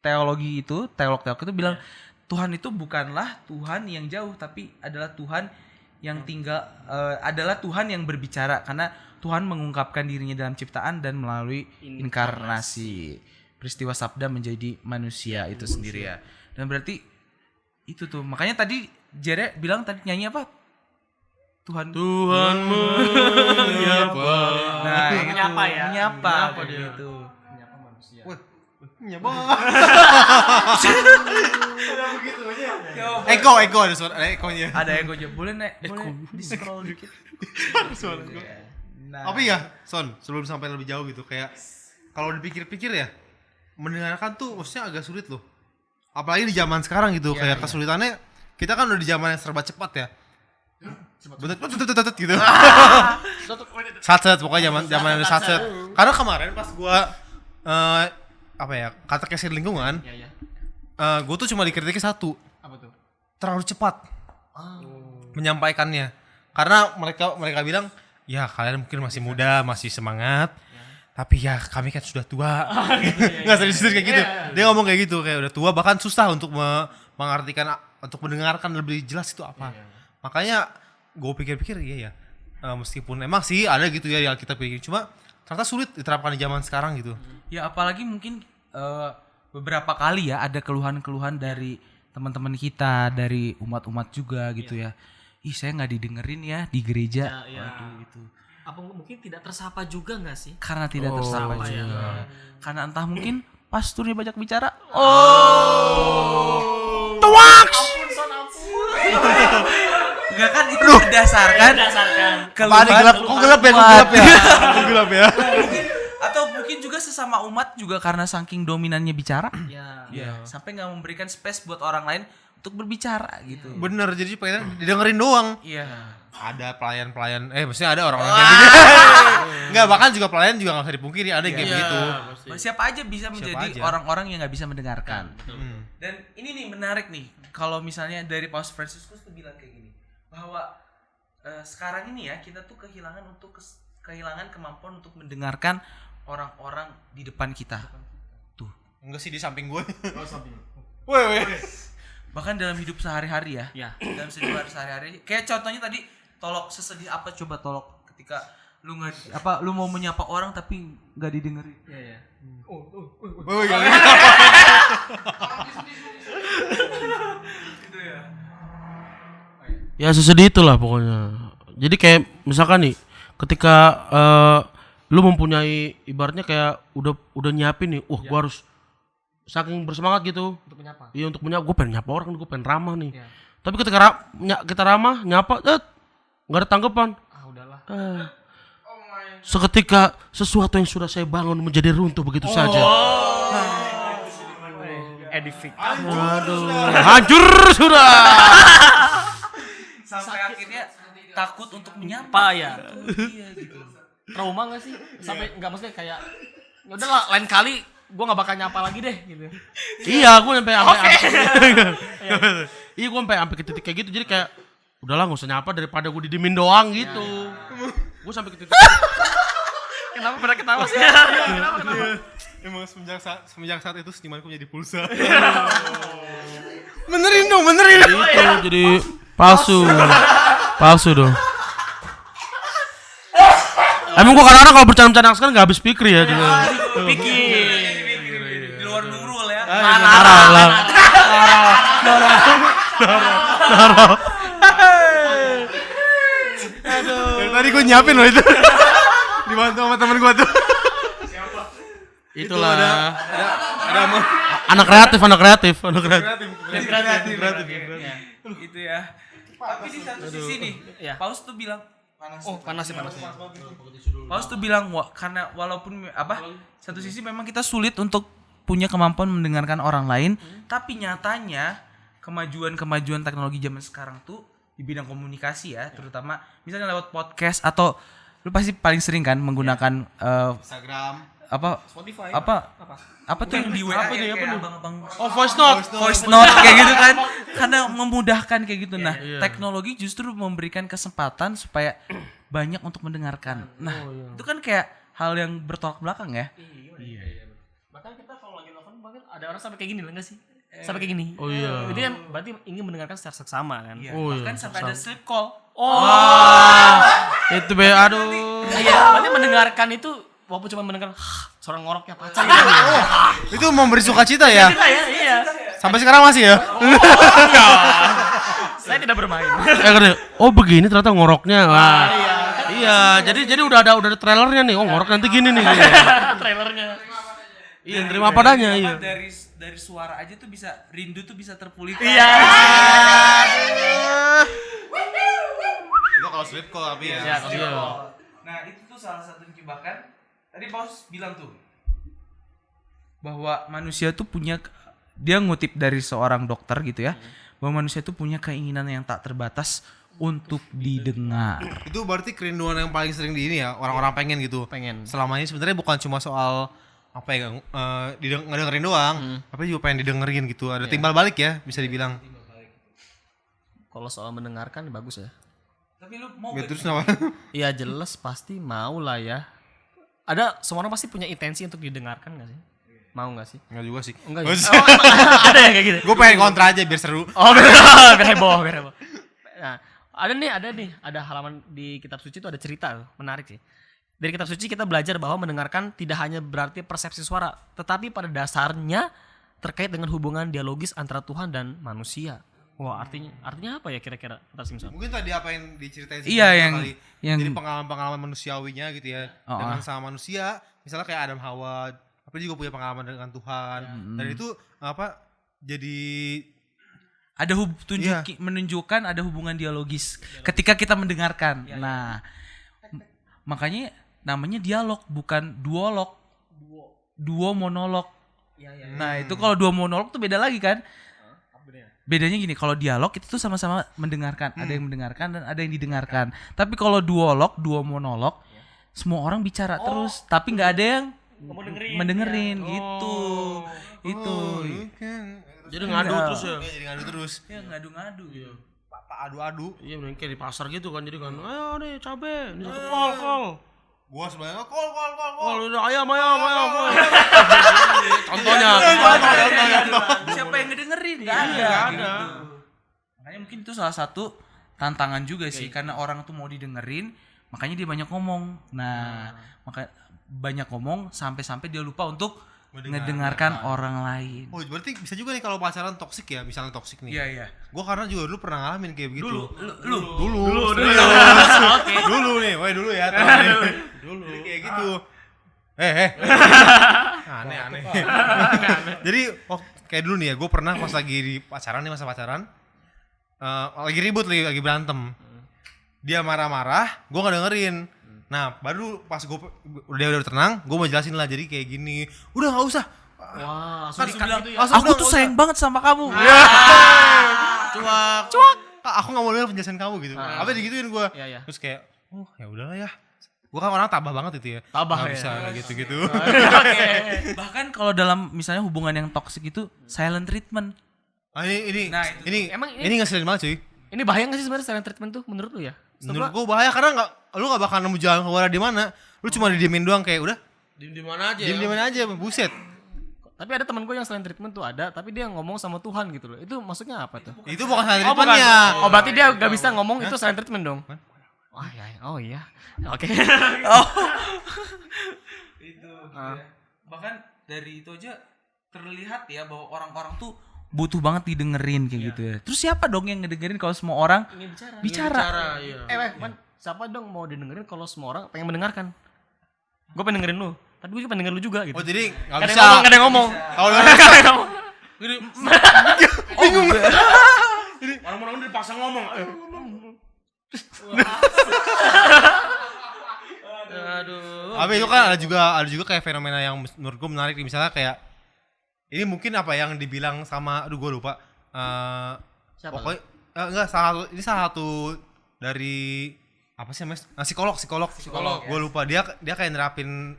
teologi itu, teolog-teolog itu bilang Tuhan itu bukanlah Tuhan yang jauh, tapi adalah Tuhan yang tinggal, adalah Tuhan yang berbicara, karena Tuhan mengungkapkan dirinya dalam ciptaan dan melalui inkarnasi. Peristiwa sabda menjadi manusia itu sendiri ya. Dan berarti itu tuh, makanya tadi Jere bilang tadi nyanyi apa? Tuhan menyapa. Nah, itu, Menyapa ya. Menyapa dia. gitu. Menyapa manusia. Nyapa. Yo, Eko ada suara ekonya. ada yang gue boleh boleh di scroll dikit. Suara eko. Nah, Tapi ya, Son, sebelum sampai lebih jauh gitu, kayak kalau dipikir-pikir ya, mendengarkan tuh maksudnya agak sulit loh. Apalagi di zaman sekarang gitu, kayak kesulitannya kita kan udah di zaman yang serba cepat ya. Betul gitu. Satset pokoknya zaman yang udah satset. Karena kemarin pas gua apa ya, kata kesin lingkungan, Iya. gua tuh cuma dikritiknya satu, Apa tuh? terlalu cepat menyampaikannya. Karena mereka bilang, ya kalian mungkin masih muda, masih semangat, tapi ya kami kan sudah tua. Nggak serius kayak gitu. Dia ngomong kayak gitu, kayak udah tua bahkan susah untuk mengartikan, untuk mendengarkan lebih jelas itu apa. Makanya gue pikir-pikir iya ya, meskipun emang sih ada gitu ya yang kita pikir, cuma ternyata sulit diterapkan di zaman sekarang gitu. ya apalagi mungkin beberapa kali ya ada keluhan-keluhan dari teman-teman kita, dari umat-umat juga gitu ya. Ih, saya nggak didengerin ya di gereja. Ya. Waduh gitu. Apa mungkin tidak tersapa juga nggak sih? Karena tidak tersapa Apa ya? juga. Karena entah mungkin pasturnya banyak bicara. Ampun, Son, ampun. Enggak kan itu berdasarkan Apaan nih, gelap? Kok gelap ya? Gelap ya? Atau mungkin juga sesama umat juga karena saking dominannya bicara. Ya. Sampai nggak memberikan space buat orang lain untuk berbicara gitu. Bener, jadi pengen didengerin doang. Iya. Ada pelayan-pelayan, maksudnya ada orang-orang kayak gitu. Enggak, bahkan juga pelayan juga gak usah dipungkiri, ada yang kayak begitu. Siapa aja bisa menjadi aja. orang-orang yang nggak bisa mendengarkan. Hmm. Dan ini nih menarik nih, kalau misalnya dari Paus Franciscus tuh bilang kayak gini, bahwa sekarang ini ya kita tuh kehilangan kemampuan untuk mendengarkan orang-orang di depan kita. Tuh. Enggak sih, di samping gue. Weh. Bahkan dalam hidup sehari-hari ya. Ya. Dalam hidup sehari-hari. Kayak contohnya tadi, tolok sesedih apa coba tolok ketika lu mau menyapa orang tapi nggak didengerin. Iya. Gitu ya. Ya sesedih itulah pokoknya. Jadi kayak misalkan nih, ketika lu mempunyai ibaratnya kayak udah nyiapin nih, gua harus saking bersemangat gitu. Untuk menyapa. Iya untuk menyapa, gue pengen nyapa orang, gue pengen ramah nih. Iya. Tapi ketika kita ramah, nyapa, nggak ada tanggapan. Udahlah. Seketika sesuatu yang sudah saya bangun menjadi runtuh begitu saja. Edifikasi. Aduh, hancur sudah. Sampai akhirnya takut untuk menyapa. Apa ya? Iya gitu. Trauma nggak sih? Sampai nggak maksudnya kayak ya udahlah lain kali gue nggak bakal nyapa lagi deh gitu. Iya, gue sampai iya gue sampai ke titik kayak gitu. Jadi kayak udahlah nggak usah nyapa daripada gue didimin doang gitu. Gue sampai ke titik. Kenapa pada ketawa sih? Emang semenjak saat itu senyumanku menjadi pulsa. Benerin dong. Itu jadi palsu dong. Emang gue kadang-kadang kalau bercanda-bercanda sekarang nggak habis pikir ya. Pikir. Di luar nurul ya. Dari tadi gue nyiapin loh itu. Dibantu sama temen gue tuh. Itulah. Ada Anak kreatif. kreatif. Gitu ya. Tapi di satu sisi nih, Iya. Paus tuh bilang panas. Oh, panas ya. Paus tuh bilang karena walaupun satu sisi memang kita sulit untuk punya kemampuan mendengarkan orang lain, tapi nyatanya kemajuan teknologi zaman sekarang tuh di bidang komunikasi ya, terutama misalnya lewat podcast atau lu pasti paling sering kan menggunakan Instagram. Spotify. apa tuh yang di WA Apa tuh, ya, apa kayak tuh? abang-abang Oh, voice note. kayak gitu kan, karena memudahkan kayak gitu. Nah, Iya. teknologi justru memberikan kesempatan supaya banyak untuk mendengarkan. Nah, itu kan kayak hal yang bertolak belakang ya. Bahkan kita kalau lagi nelfon bahkan ada orang sampai kayak gini enggak sih? Sampai kayak gini. Oh iya. Itu kan berarti ingin mendengarkan secara seksama kan. Iya. Oh, iya. Bahkan sampai ada sleep call. Itu be aduh. Iya, berarti mendengarkan itu walaupun cuma mendengarkan suara ngoroknya pacar gitu. Itu memberi sukacita ya. Kita ya, iya. Sampai sekarang masih ya. Saya tidak bermain. Oh begini ternyata ngoroknya. Wah. Iya. Iya, jadi udah ada trailernya nih. Oh, ngorok nanti gini nih. Trailernya. Iya, terima padanya, iya. Dari suara aja tuh bisa rindu tuh bisa terpulihkan. Iya. Itu kalau sleep call tapi ya. Iya, iya. Nah, itu tuh salah satu bahkan tadi Bos bilang tuh bahwa manusia tuh punya, dia ngutip dari seorang dokter gitu ya, bahwa manusia tuh punya keinginan yang tak terbatas untuk didengar. Itu berarti kerinduan yang paling sering di ini ya, orang-orang pengen gitu. Pengen. Selama ini sebenarnya bukan cuma soal apa ya, ngedengerin doang, tapi juga pengen didengerin gitu. Ada timbal balik ya, bisa dibilang. Kalau soal mendengarkan bagus ya. Tapi lu mau Ya, gak? terus kenapa? Iya jelas pasti mau lah ya. Ada semua orang pasti punya intensi untuk didengarkan nggak sih? Mau nggak sih? Enggak juga sih. Enggak ya? Ada yang kayak gitu. Gue pengen kontra aja biar seru. Oh biar heboh, biar heboh. Nah, ada halaman di kitab suci itu ada cerita menarik sih. Dari kitab suci kita belajar bahwa mendengarkan tidak hanya berarti persepsi suara, tetapi pada dasarnya terkait dengan hubungan dialogis antara Tuhan dan manusia. Wah, artinya apa ya kira-kira? Kata Simpson. Mungkin tadi apa yang diceritain Iya, sebelumnya yang- jadi pengalaman-pengalaman manusiawinya gitu ya. Oh, Dengan sama manusia, misalnya kayak Adam Hawa, tapi juga punya pengalaman dengan Tuhan. Dan itu apa? Jadi Ada menunjukkan ada hubungan dialogis ketika kita mendengarkan. Nah, makanya namanya dialog bukan duolog. Duo monolog. Nah, itu kalau duo monolog tuh beda lagi kan? Bedanya gini, kalau dialog itu tuh sama-sama mendengarkan, ada yang mendengarkan dan ada yang didengarkan. Tapi kalau duo monolog, semua orang bicara terus, tapi nggak ada yang mendengerin gitu. Itu. Jadi ngadu terus ya. jadi ngadu terus. Ya ngadu-ngadu gitu. Tak adu-adu. Iya, bener kayak di pasar gitu kan. Jadi kan, ayo nih cabe, ini satu kol. Gua sebenarnya kol. Kol udah ayam. Contohnya. Siapa yang ngedengerin? Gak ada. Gitu. Makanya mungkin itu salah satu tantangan juga sih, karena orang tuh mau didengerin, makanya dia banyak ngomong. Nah, maka banyak ngomong sampai dia lupa untuk ngedengarkan orang lain. Oh, berarti bisa juga nih kalau pacaran toksik ya, misalnya toksik nih. Iya. Gua karena juga dulu pernah ngalamin kayak begitu. Dulu. Dulu nih, dulu ya. Dulu. Jadi kayak gitu. Aneh. Jadi kayak dulu nih ya, gue pernah pas lagi di pacaran nih, masa pacaran, lagi ribut lagi berantem. Dia marah-marah, gue nggak dengerin. Nah, baru pas gue udah tenang, gue mau jelasin lah. Jadi kayak gini, udah nggak usah. Wah, Kan bilang Aku tuh sayang banget sama kamu. cuak. Kak, aku nggak mau dengar penjelasan kamu gitu. Apa digituin gue? Iya. Terus kayak, ya udahlah ya. Gue kan orang tabah banget itu ya. Tabah Nggak ya. bisa kayak gitu-gitu. Bahkan kalau dalam misalnya hubungan yang toksik itu silent treatment. Ini Nah, itu ini Emang ini ngeselin banget cuy. Ini bahaya nggak sih sebenarnya silent treatment tuh menurut lu ya? Menurut gue bahaya karena lu nggak bakal nemu jalan keluar di mana. Lu cuma didiemin doang kayak udah. Di mana aja. Diem aja, buset. Tapi ada teman gue yang silent treatment tuh ada, tapi dia ngomong sama Tuhan gitu loh. Itu maksudnya apa tuh? Itu bukan silent bukan. treatment-nya. Oh, berarti dia gak bisa ngomong itu silent treatment dong. Wah, ya. Oh iya. Oke. Itu. Bahkan dari itu aja terlihat ya bahwa orang-orang tuh butuh banget didengerin kayak gitu ya. Terus siapa dong yang ngedengerin kalau semua orang bicara? Iya. Siapa dong mau didengerin kalau semua orang pengen mendengarkan? Gue pengen dengerin lu, tapi gue pengen denger lu juga gitu. Oh, jadi nggak Gak bisa. ada yang ngomong. Kalau Gak ada yang ngomong. bingung. Orang-orang udah dipaksa ngomong. Aduh. Tapi itu kan ada juga kayak fenomena yang menurut gue menarik nih. Misalnya kayak ini mungkin apa yang dibilang sama gue lupa. Siapa? Pokoknya enggak salah satu dari apa sih mas? Psikolog. Gue lupa dia kayak nerapin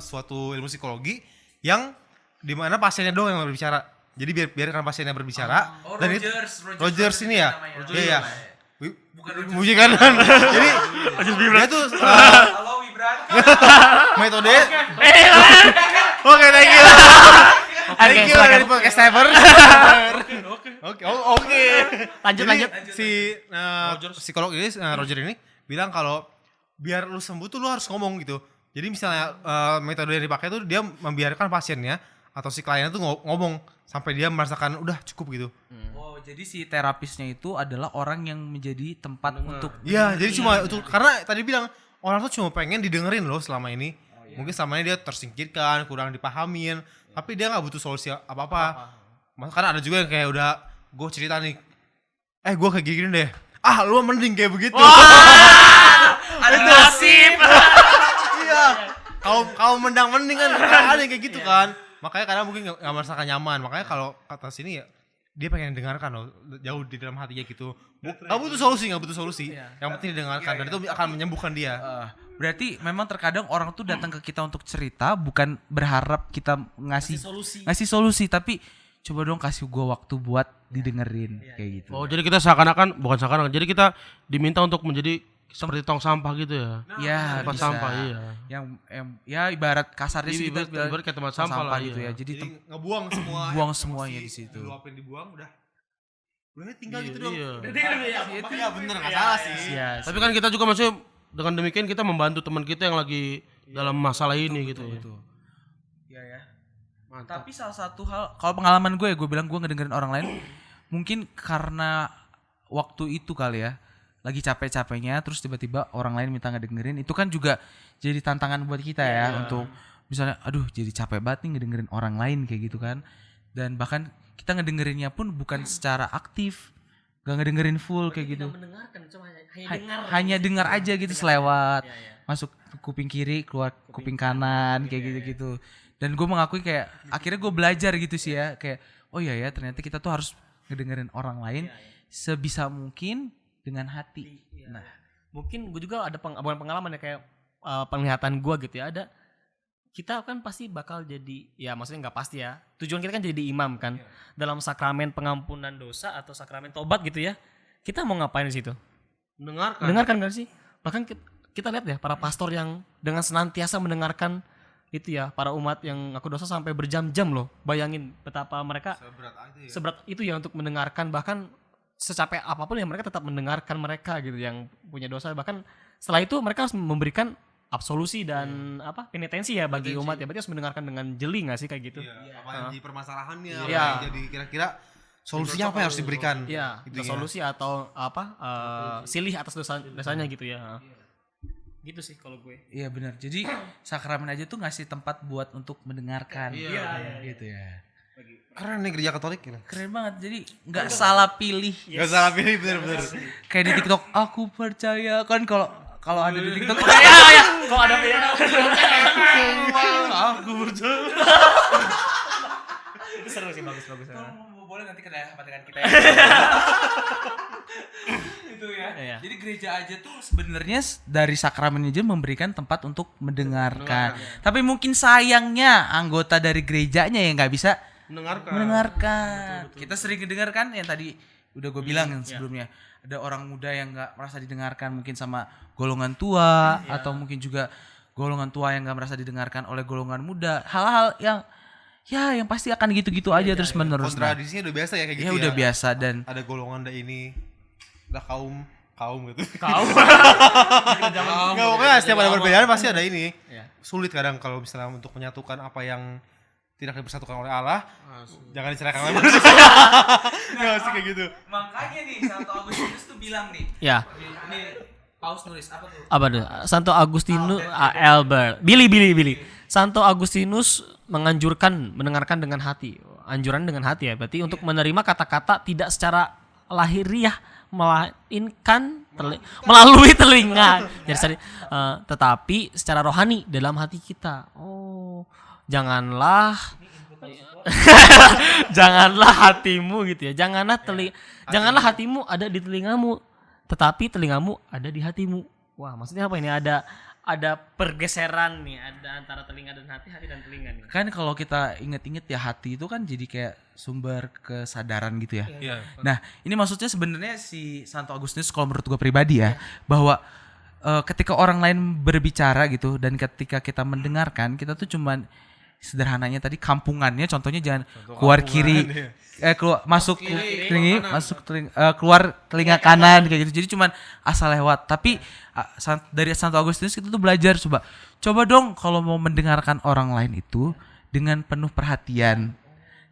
suatu ilmu psikologi yang dimana pasiennya doang yang berbicara. Jadi biarkan pasiennya berbicara. Dan Rogers ini ya. Iya. Bukan kan. Jadi dia tuh Halo Wibran. metode Oke, thank you. Thank you silakan. dari podcast Cyber. Oke. Lanjut, Jadi, lanjut. Si psikolog ini Roger ini bilang kalau biar lu sembuh tuh lu harus ngomong gitu. Jadi misalnya metode yang dipakai tuh dia membiarkan pasiennya atau si kliennya tuh ngomong sampai dia merasakan udah cukup gitu. Oh, jadi si terapisnya itu adalah orang yang menjadi tempat untuk Iya, jadi cuma itu karena tadi bilang orang tuh cuma pengen didengerin loh selama ini. Mungkin selama ini dia tersingkirkan, kurang dipahamin, tapi dia nggak butuh solusi apa-apa. Karena ada juga yang kayak udah gue cerita nih, gue kayak gini deh. Lu mending kayak begitu. ada nasib. Iya. Kau mending kan ada yang kayak gitu kan. Makanya kadang mungkin nggak merasakan nyaman. Makanya kalau kata sini ya dia pengen dengarkan loh jauh di dalam hatinya gitu. Nggak butuh solusi. Yang penting didengarkan dan itu akan menyembuhkan dia. Berarti memang terkadang orang tuh datang ke kita untuk cerita bukan berharap kita ngasih solusi tapi coba dong kasih gua waktu buat didengerin kayak gitu. Oh, jadi kita bukan seakan-akan. Jadi kita diminta untuk menjadi seperti tong sampah gitu ya. Ya, Tempat bisa. sampah, iya. Yang ya ibarat kasarnya sih kita bilang ibarat kayak tempat sampah lah, gitu iya. ya. Jadi Jadi ngebuang semua. buang emosi, semuanya di situ. Diluapin dibuang udah tinggal gitu dong. Iya. Iya bener nggak salah sih. Iya. Tapi kan kita juga maksudnya dengan demikian kita membantu teman kita yang lagi dalam masalah ini gitu ya. Iya ya. Mantap. Tapi salah satu hal, kalau pengalaman gue bilang gue ngedengerin orang lain, mungkin karena waktu itu kali ya, lagi capek-capeknya, terus tiba-tiba orang lain minta ngedengerin, itu kan juga jadi tantangan buat kita ya, untuk misalnya, aduh jadi capek banget nih ngedengerin orang lain kayak gitu kan, dan bahkan kita ngedengerinnya pun bukan secara aktif, gak ngedengerin full kayak gitu, Mendengarkan cuma hanya dengar. hanya dengar aja gitu selewat, masuk kuping kiri keluar kuping kanan kayak gitu-gitu. Dan gue mengakui kayak akhirnya gue belajar gitu sih ya, kayak oh iya ya ternyata kita tuh harus ngedengerin orang lain sebisa mungkin dengan hati. Nah, Mungkin gue juga ada bukan pengalaman ya kayak penglihatan gue gitu ya, ada kita kan pasti bakal jadi, ya maksudnya nggak pasti ya, tujuan kita kan jadi imam kan dalam sakramen pengampunan dosa atau sakramen tobat gitu ya. Kita mau ngapain di situ? Mendengarkan kan sih? Bahkan kita lihat ya para pastor yang dengan senantiasa mendengarkan itu ya para umat yang ngaku dosa sampai berjam-jam loh. Bayangin betapa mereka seberat itu ya untuk mendengarkan, bahkan secapek apapun ya mereka tetap mendengarkan mereka gitu yang punya dosa. Bahkan setelah itu mereka harus memberikan absolusi dan penitensi ya bagi umat ya. Berarti harus mendengarkan dengan jeli nggak sih kayak gitu? Apa yang jadi permasalahannya, apa Iya. yang jadi kira-kira solusinya apa yang harus diberikan? Iya, Gitu ya. solusi atau silih atas dosanya gitu ya. Gitu sih kalau gue. iya benar. Jadi sakramen aja tuh ngasih tempat buat untuk mendengarkan. Iya. Gitu ya. Keren nih gereja Katolik gitu. Keren banget. Jadi nggak salah pilih. Gak salah pilih bener-bener. Kayak di TikTok aku percaya kan kalau ada di TikTok. Ya, kok ada Aku percaya. Itu seru sih, bagus. Boleh nanti kena dengan kita ya. Itu ya. Iya. Jadi gereja aja tuh sebenarnya dari sakramen aja memberikan tempat untuk mendengarkan. Tapi mungkin sayangnya anggota dari gerejanya yang nggak bisa mendengarkan. Kita sering mendengarkan yang tadi udah gue bilang yang sebelumnya. Ada orang muda yang nggak merasa didengarkan mungkin sama golongan tua atau mungkin juga golongan tua yang nggak merasa didengarkan oleh golongan muda. Hal-hal yang pasti akan gitu-gitu aja terus menerus. Kontradisinya udah biasa ya kayak gitu Ya ya. udah biasa dan Ada golongan ada ini, ada kaum gitu. Enggak, pokoknya setiap ada perbedaan pasti ada ini. Iya. Sulit kadang kalau misalnya untuk menyatukan apa yang tidak dipersatukan oleh Allah, jangan diceraikan oleh manusia. Enggak sih kayak gitu. makanya nih Santo Agustinus tuh bilang nih. Ya. Ini Paus nulis apa tuh? Apa tuh? Santo Agustinus Albert. Billy. Santo Agustinus menganjurkan mendengarkan dengan hati. Anjuran dengan hati ya. Berarti untuk menerima kata-kata tidak secara lahiriah melainkan melalui telinga. Jadi tetapi secara rohani dalam hati kita. Oh, janganlah hatimu gitu ya. Janganlah hatimu ada di telingamu, tetapi telingamu ada di hatimu. Wah, maksudnya apa ini? Ada pergeseran nih, ada antara telinga dan hati dan telinga nih. Kan kalau kita inget-inget ya hati itu kan jadi kayak sumber kesadaran gitu ya. Iya. Nah, ini maksudnya sebenarnya si Santo Agustinus kalau menurut gue pribadi ya, bahwa ketika orang lain berbicara gitu dan ketika kita mendengarkan, kita tuh cuman sederhananya tadi kampungannya, contohnya jangan keluar kiri, keluar masuk telinga, keluar telinga kanan kayak gitu. Jadi cuman asal lewat. Tapi dari Santo Agustinus kita tuh belajar, coba dong kalau mau mendengarkan orang lain itu dengan penuh perhatian,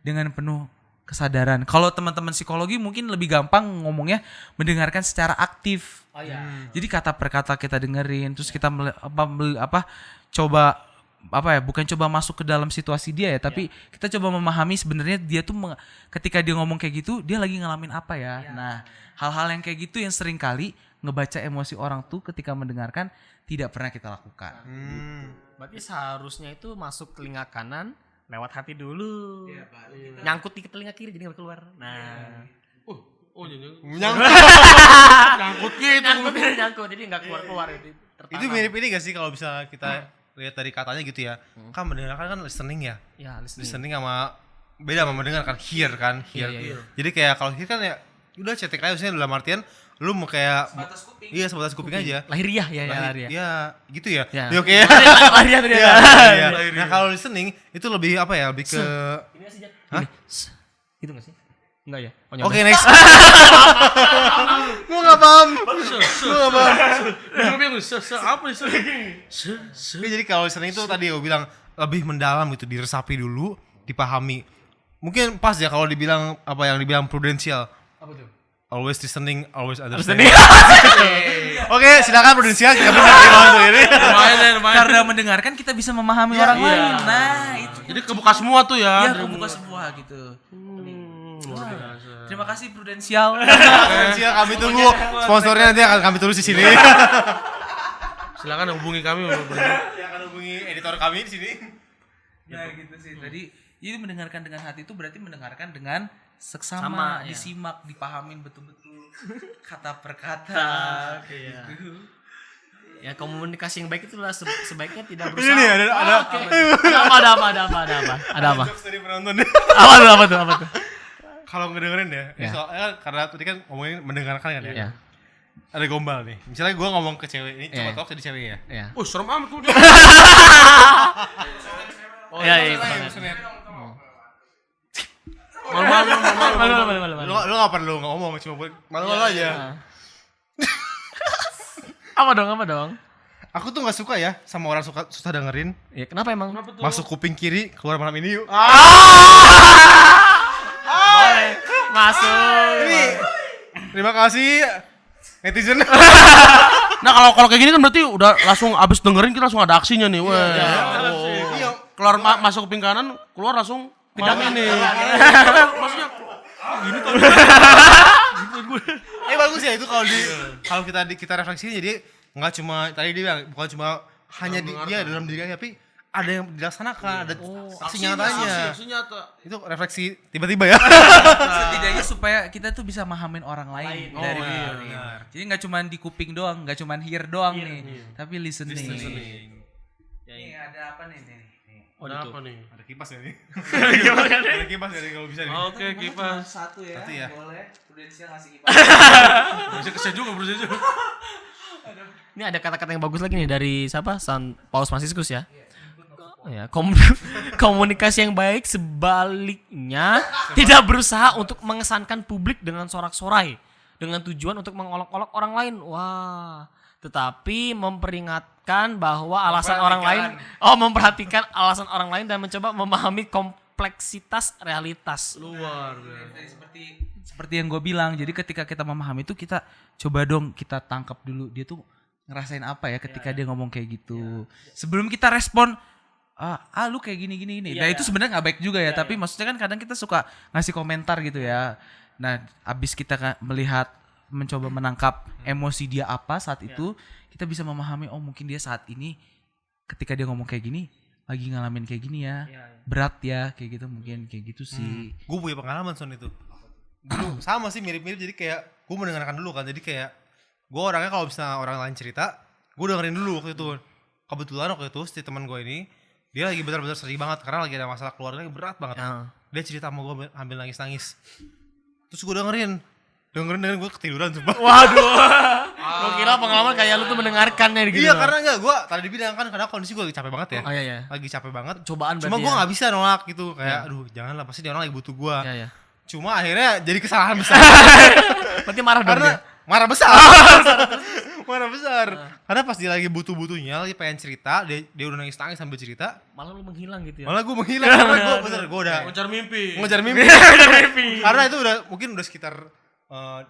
dengan penuh kesadaran. Kalau teman-teman psikologi mungkin lebih gampang ngomongnya mendengarkan secara aktif. Jadi kata per kata kita dengerin, terus kita coba bukan coba masuk ke dalam situasi dia ya, tapi kita coba memahami sebenarnya dia tuh ketika dia ngomong kayak gitu dia lagi ngalamin apa ya. Nah, hal-hal yang kayak gitu yang sering kali ngebaca emosi orang tuh ketika mendengarkan tidak pernah kita lakukan. Berarti seharusnya itu masuk telinga kanan lewat hati dulu. Nyangkut di telinga kiri jadi nggak keluar. Nah. Nyangkut gitu. Nyangkut jadi nggak keluar itu. Itu mirip ini gak sih kalau bisa kita lihat dari katanya gitu ya. Kan mendengarkan kan listening ya. Ya, Listening sama beda sama mendengarkan, hear kan, hear. Iya. Jadi kayak kalau hear kan ya udah cetek aja, maksudnya dalam artian lu mau kayak Sebatas kuping. Iya, sebatas kuping aja. Lahiriah ya, lahiriah. Iya, gitu ya. Ya. Ya, oke. Lahiriah tuh dia. Iya. Nah, kalau listening itu lebih apa ya? Lebih ke Ini sih, Hah? Gitu nggak sih? Enggak ya? Oke, next. Gua enggak paham. Apa sih? Oke, jadi kalau listening itu tadi gue bilang lebih mendalam gitu, diresapi dulu, dipahami. Mungkin pas ya kalau dibilang apa yang dibilang prudensial. Apa tuh? Always listening, always understanding. Listening. Oke, silakan prudensial kita benar ini. Lumayan. Karena mendengarkan kita bisa memahami orang lain. Nah, itu Jadi kebuka semua tuh ya. ya kebuka semua gitu. Terima kasih Prudensial. Prudensial kami tunggu. Sponsornya nanti akan kami tulis di sini. Silakan hubungi kami. Ya akan hubungi editor kami di sini. Ya gitu sih. Jadi mendengarkan dengan hati itu berarti mendengarkan dengan seksama, Sama, ya. disimak, dipahamin betul-betul kata per kata. Gitu. Ya komunikasi yang baik itulah sebaiknya tidak Ini berusaha. nih ada Ada apa? jokes dari penonton. Apa tuh? Kalau ngedengerin ya, Ya. soalnya karena tadi kan ngomongin mendengarkan kan ya. Ya. Ada gombal nih. Misalnya gue ngomong ke cewek ini, coba Ya. talk jadi cewek ya. Ya. Serem amat tuh. Iya. Malu. Lu gak perlu ngomong, cuma buat malu-malu aja. Apa dong? Aku tuh gak suka ya sama orang susah dengerin. Ya kenapa emang? Masuk kuping kiri, keluar malam ini yuk. Boleh. Masuk. Ini, terima kasih netizen. Nah kalau kayak gini kan berarti udah langsung abis dengerin kita langsung ada aksinya nih. Wah. Iya. Keluar masuk kuping kanan, keluar langsung pindah ini. Maksudnya gini tuh. Bagus ya itu kalau kita refleksi jadi nggak cuma tadi dia bilang bukan cuma hanya dia dalam diri tapi ada yang dilaksanakan, ada aksi nyatanya. Aksi nyata. Itu refleksi tiba-tiba ya. Setidaknya supaya kita tuh bisa memahamin orang lain dari benar. Jadi nggak cuma di kuping doang, nggak cuma hear doang nih, tapi listening. Ini ada apa nih? Ada apa nih? Ada kipas ya nih. Ada kipas ya nih kalau bisa nih. Oke, kipas. Satu ya. Satu ya. Boleh. Prudensial ngasih kipas. Bisa kesel juga. Ini ada kata-kata yang bagus lagi nih dari siapa? Paus Franciscus ya. Ya, komunikasi yang baik sebaliknya tidak berusaha untuk mengesankan publik dengan sorak-sorai dengan tujuan untuk mengolok-olok orang lain. Wah, tetapi memperhatikan alasan orang lain dan mencoba memahami kompleksitas realitas. Luar biasa. Seperti yang gue bilang, jadi ketika kita memahami itu kita coba dong kita tangkap dulu dia tuh ngerasain apa ya ketika dia ngomong kayak gitu. Sebelum kita respon lu kayak gini. Nah itu sebenarnya nggak baik juga ya, tapi maksudnya kan kadang kita suka ngasih komentar gitu ya. Nah abis kita mencoba menangkap emosi dia apa saat itu, kita bisa memahami mungkin dia saat ini ketika dia ngomong kayak gini lagi ngalamin kayak gini ya, berat ya kayak gitu, mungkin kayak gitu sih. Gue punya pengalaman soal itu. Dulu sama sih mirip-mirip, jadi kayak gue mendengarkan dulu kan, jadi kayak gue orangnya kalau misalnya orang lain cerita gue dengerin dulu waktu itu. Kebetulan waktu itu si teman gue ini dia lagi benar-benar sedih banget karena lagi ada masalah keluarga yang berat banget. Dia cerita sama gue ambil nangis-nangis. Terus gue dengerin gue ketiduran sumpah. Waduh. Gua kira pengalaman kayak lu tuh mendengarkannya gitu. Iya, karena enggak gua tadi bilang kan karena kondisi gua lagi capek banget ya. Oh iya. Lagi capek banget. Cobaan Cuma berarti gua ya. nggak bisa nolak gitu kayak aduh janganlah pasti dia orang lagi butuh gua. Iya. Cuma akhirnya jadi kesalahan besar. Berarti marah dong Karena dia. marah besar. Marah besar. Karena pas dia lagi butuh-butuhnya, lagi pengen cerita, dia udah nangis-nangis sambil cerita. Malah lu menghilang gitu ya. Malah gua menghilang karena gua udah Ngejar mimpi. ngejar mimpi. Karena itu udah mungkin udah sekitar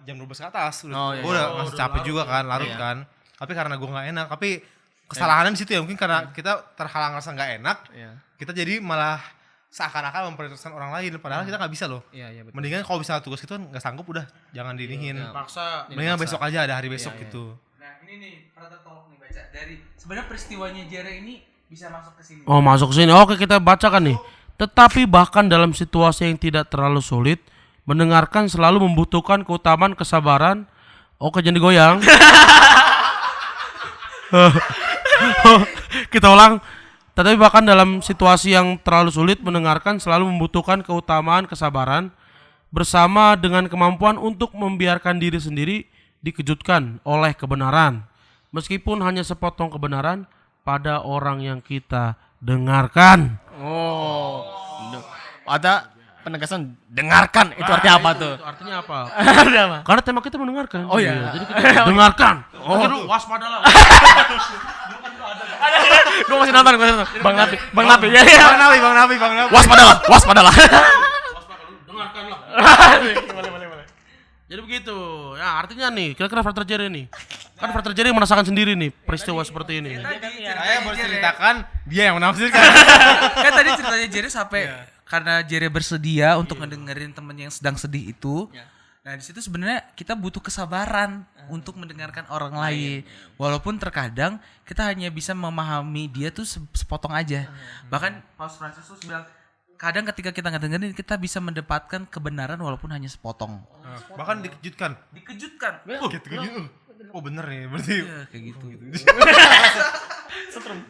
jam 12 ke atas. Oh, iya. Gua udah masih capek juga kan, larut kan. Tapi karena gua nggak enak, tapi kesalahannya di situ ya mungkin karena kita terhalang rasa nggak enak. Iya. Kita jadi malah seakan-akan memprioritaskan orang lain padahal kita nggak bisa loh. Iya betul. Mendingan kalau misalnya tugas itu nggak sanggup udah jangan dinihin. Paksa. Mendingan besok aja ada hari besok Iya. gitu. Nah, ini nih, Frater tolong nih baca dari sebenarnya peristiwanya Jere ini bisa masuk ke sini. Oh, masuk sini. Oke, kita bacakan nih. Tetapi bahkan dalam situasi yang tidak terlalu sulit, mendengarkan selalu membutuhkan keutamaan kesabaran. Oke, jangan digoyang. Kita ulang. Tetapi bahkan dalam situasi yang terlalu sulit, mendengarkan selalu membutuhkan keutamaan kesabaran bersama dengan kemampuan untuk membiarkan diri sendiri dikejutkan oleh kebenaran. Meskipun hanya sepotong kebenaran pada orang yang kita dengarkan. Oh. Ada penegasan dengarkan itu artinya apa tuh? Itu artinya apa? Ada apa? Karena tema kita mendengarkan. Oh iya. Jadi kita dengarkan. Oke dulu, waspadalah. Gua masih nonton. Bang Napi. Ya. Bang Nabi. Waspadalah. Dengarkanlah. Boleh. Jadi begitu. Ya, artinya nih, kira-kira Frater Jere nih. Kan Frater Jere merasakan sendiri nih peristiwa seperti ini. Saya baru ceritakan dia yang menafsirkan. Kan tadi ceritanya Jere sampai karena Jere bersedia untuk ngedengerin temennya yang sedang sedih itu. Nah, di situ sebenarnya kita butuh kesabaran untuk mendengarkan orang lain. Walaupun terkadang kita hanya bisa memahami dia tuh sepotong aja. Bahkan Paus Fransiskus bilang kadang ketika kita ngedengerin kita bisa mendapatkan kebenaran walaupun hanya sepotong. Bahkan dikejutkan. Dikejutkan. Gitu. Oh bener nih berarti. Iya, kayak gitu. Setrum.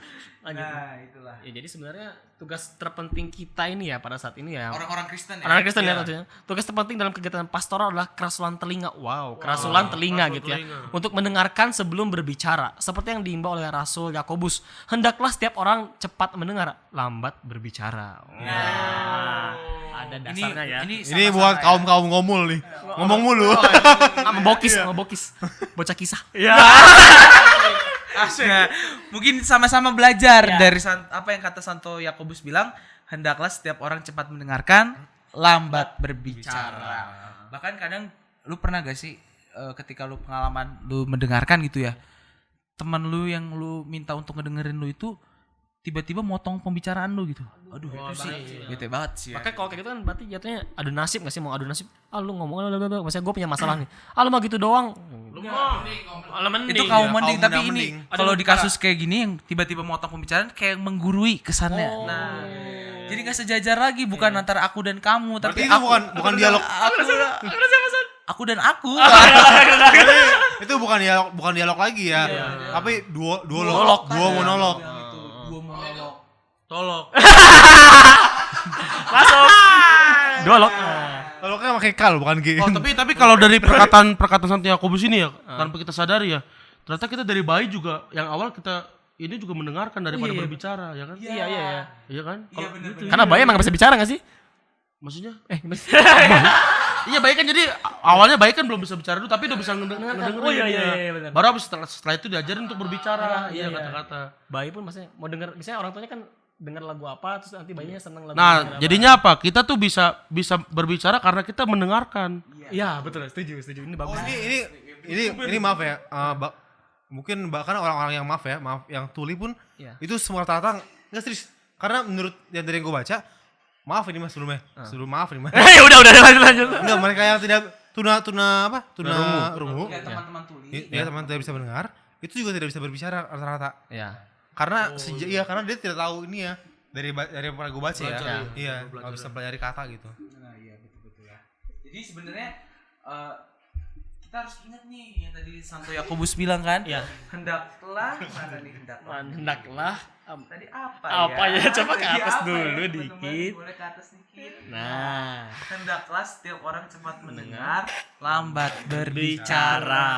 Lanjut. Nah, itulah. Ya jadi sebenarnya tugas terpenting kita ini ya pada saat ini ya. Orang-orang Kristen ya. Orang Kristen ya tentunya. Tugas terpenting dalam kegiatan pastoral adalah kerasulan telinga. Kerasulan telinga gitu ya. Untuk mendengarkan sebelum berbicara. Seperti yang diimbau oleh Rasul Yakobus. Hendaklah setiap orang cepat mendengar, lambat berbicara. Ada dasarnya ya. Ini buat kaum ngomul nih. Ngomong mulu. Membokis. Bocah kisah. Nah, mungkin sama-sama belajar dari apa yang kata Santo Yakobus bilang, hendaklah setiap orang cepat mendengarkan, lambat berbicara. Bahkan kadang lu pernah gak sih ketika lu pengalaman lu mendengarkan gitu ya, teman lu yang lu minta untuk ngedengerin lu itu tiba-tiba motong pembicaraan lu gitu. Aduh, itu sih bete banget sih ya. Makanya kalau kayak gitu kan berarti jatuhnya adu nasib gak sih, mau adu nasib. Lu ngomong maksudnya gue punya masalah nih. Lu mah gitu doang. Itu kaum mending, kaum tapi muda ini mending. kalau di kasus kayak gini yang tiba-tiba motong pembicaraan kayak menggurui kesannya. Nah, jadi nggak sejajar lagi, bukan antara aku dan kamu, tapi Berarti itu aku, bukan dialog. aku dan aku. Itu bukan dialog lagi ya. Tapi dua monolog. Dua monolog. Tolong. Masuk. Dua lok. Kalau kan pakai kal bukan G. Oh, tapi kalau dari perkataan Santo Yakobus ini ya, tanpa kita sadari ya, ternyata kita dari bayi juga yang awal kita ini juga mendengarkan daripada berbicara, ya kan? Iya. Iya kan? Kalau gitu, Karena bayi emang gak bisa bicara gak sih? maksudnya? Iya Iya bayi kan, jadi awalnya bayi kan belum bisa bicara dulu tapi udah bisa ngedengerin. Oh iya benar. Baru habis setelah itu diajarin untuk berbicara. Iya kata-kata. Bayi pun maksudnya mau denger, misalnya orang tuanya kan denger lagu apa terus nanti bayinya seneng lagu. Nah, jadinya apa? Kita tuh bisa berbicara karena kita mendengarkan. Iya betul, setuju. Ini bagus. Ini maaf ya. Mungkin bahkan orang-orang yang maaf yang tuli pun itu semua rata-rata nggak serius. Karena menurut yang dari yang gue baca, maaf ini mas sebelumnya, maaf ini mas. Udah lanjut. Enggak, mereka yang tidak tuna rungu. Ya, teman-teman tuli. Ya teman tidak bisa mendengar, itu juga tidak bisa berbicara rata-rata. Iya. Karena karena dia tidak tahu ini ya dari yang pernah gue baca ya. Iya, nggak bisa pelajari kata gitu. Nah, iya betul ya. Jadi sebenarnya kita harus ingat nih yang tadi Santo Yakobus bilang kan? Iya. Hendaklah, mana nih Hendaklah Tadi apa ya? Coba ke Tadi atas apa dulu ya, teman-teman? dikit. Boleh ke atas dikit. Nah, Hendaklah setiap orang cepat mendengar, lambat berbicara.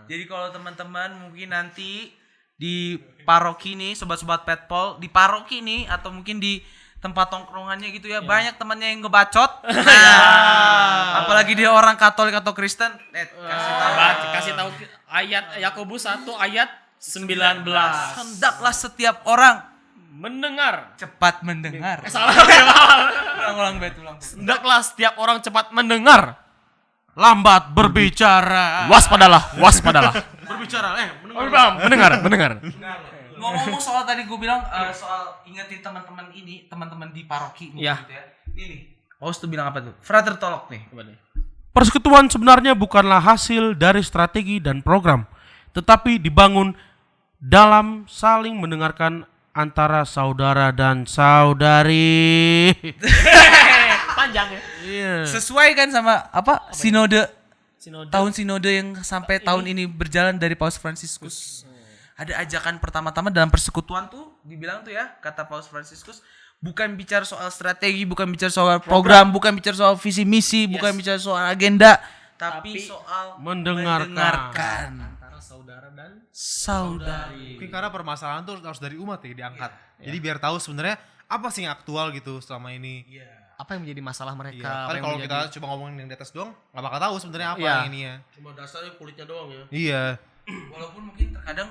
Jadi kalau teman-teman mungkin nanti di paroki nih, sobat-sobat petpol, di paroki nih atau mungkin di tempat tongkrongannya gitu ya, banyak temannya yang ngebacot. Nah, apalagi dia orang Katolik atau Kristen, Kasih tahu ayat Yakobus 1 ayat 19. hendaklah setiap orang Mendengar. cepat mendengar. Salah. Ulang bet. Hendaklah setiap orang cepat mendengar. Lambat berbicara. Waspadalah. Berbicara. Mendengar. Ngomong soal tadi gue bilang soal ingetin teman-teman di paroki nih, Iya. gitu ya. Ini nih. Paus tuh bilang apa tuh? Frater Tolok nih. Persekutuan sebenarnya bukanlah hasil dari strategi dan program, tetapi dibangun dalam saling mendengarkan antara saudara dan saudari. Panjang ya. Iya. Sesuai kan sama apa? Sinode Sinode. tahun sinode yang sampai tahun ini berjalan dari Paus Fransiskus. Ada ajakan pertama-tama dalam persekutuan tuh dibilang tuh ya, kata Paus Fransiskus, bukan bicara soal strategi, bukan bicara soal program, bukan bicara soal visi misi, bukan bicara soal agenda, tapi soal mendengarkan Antara saudara dan saudari. Mungkin karena permasalahan tuh harus dari umat ya diangkat. Jadi biar tahu sebenarnya apa sih yang aktual gitu selama ini. apa yang menjadi masalah Iya. mereka. Kan apa yang kalau menjadi- kita cuma ngomongin yang di atas doang, nggak bakal tahu sebenarnya apa Iya. yang ini ya. Cuma dasarnya kulitnya doang ya. Iya. Walaupun mungkin terkadang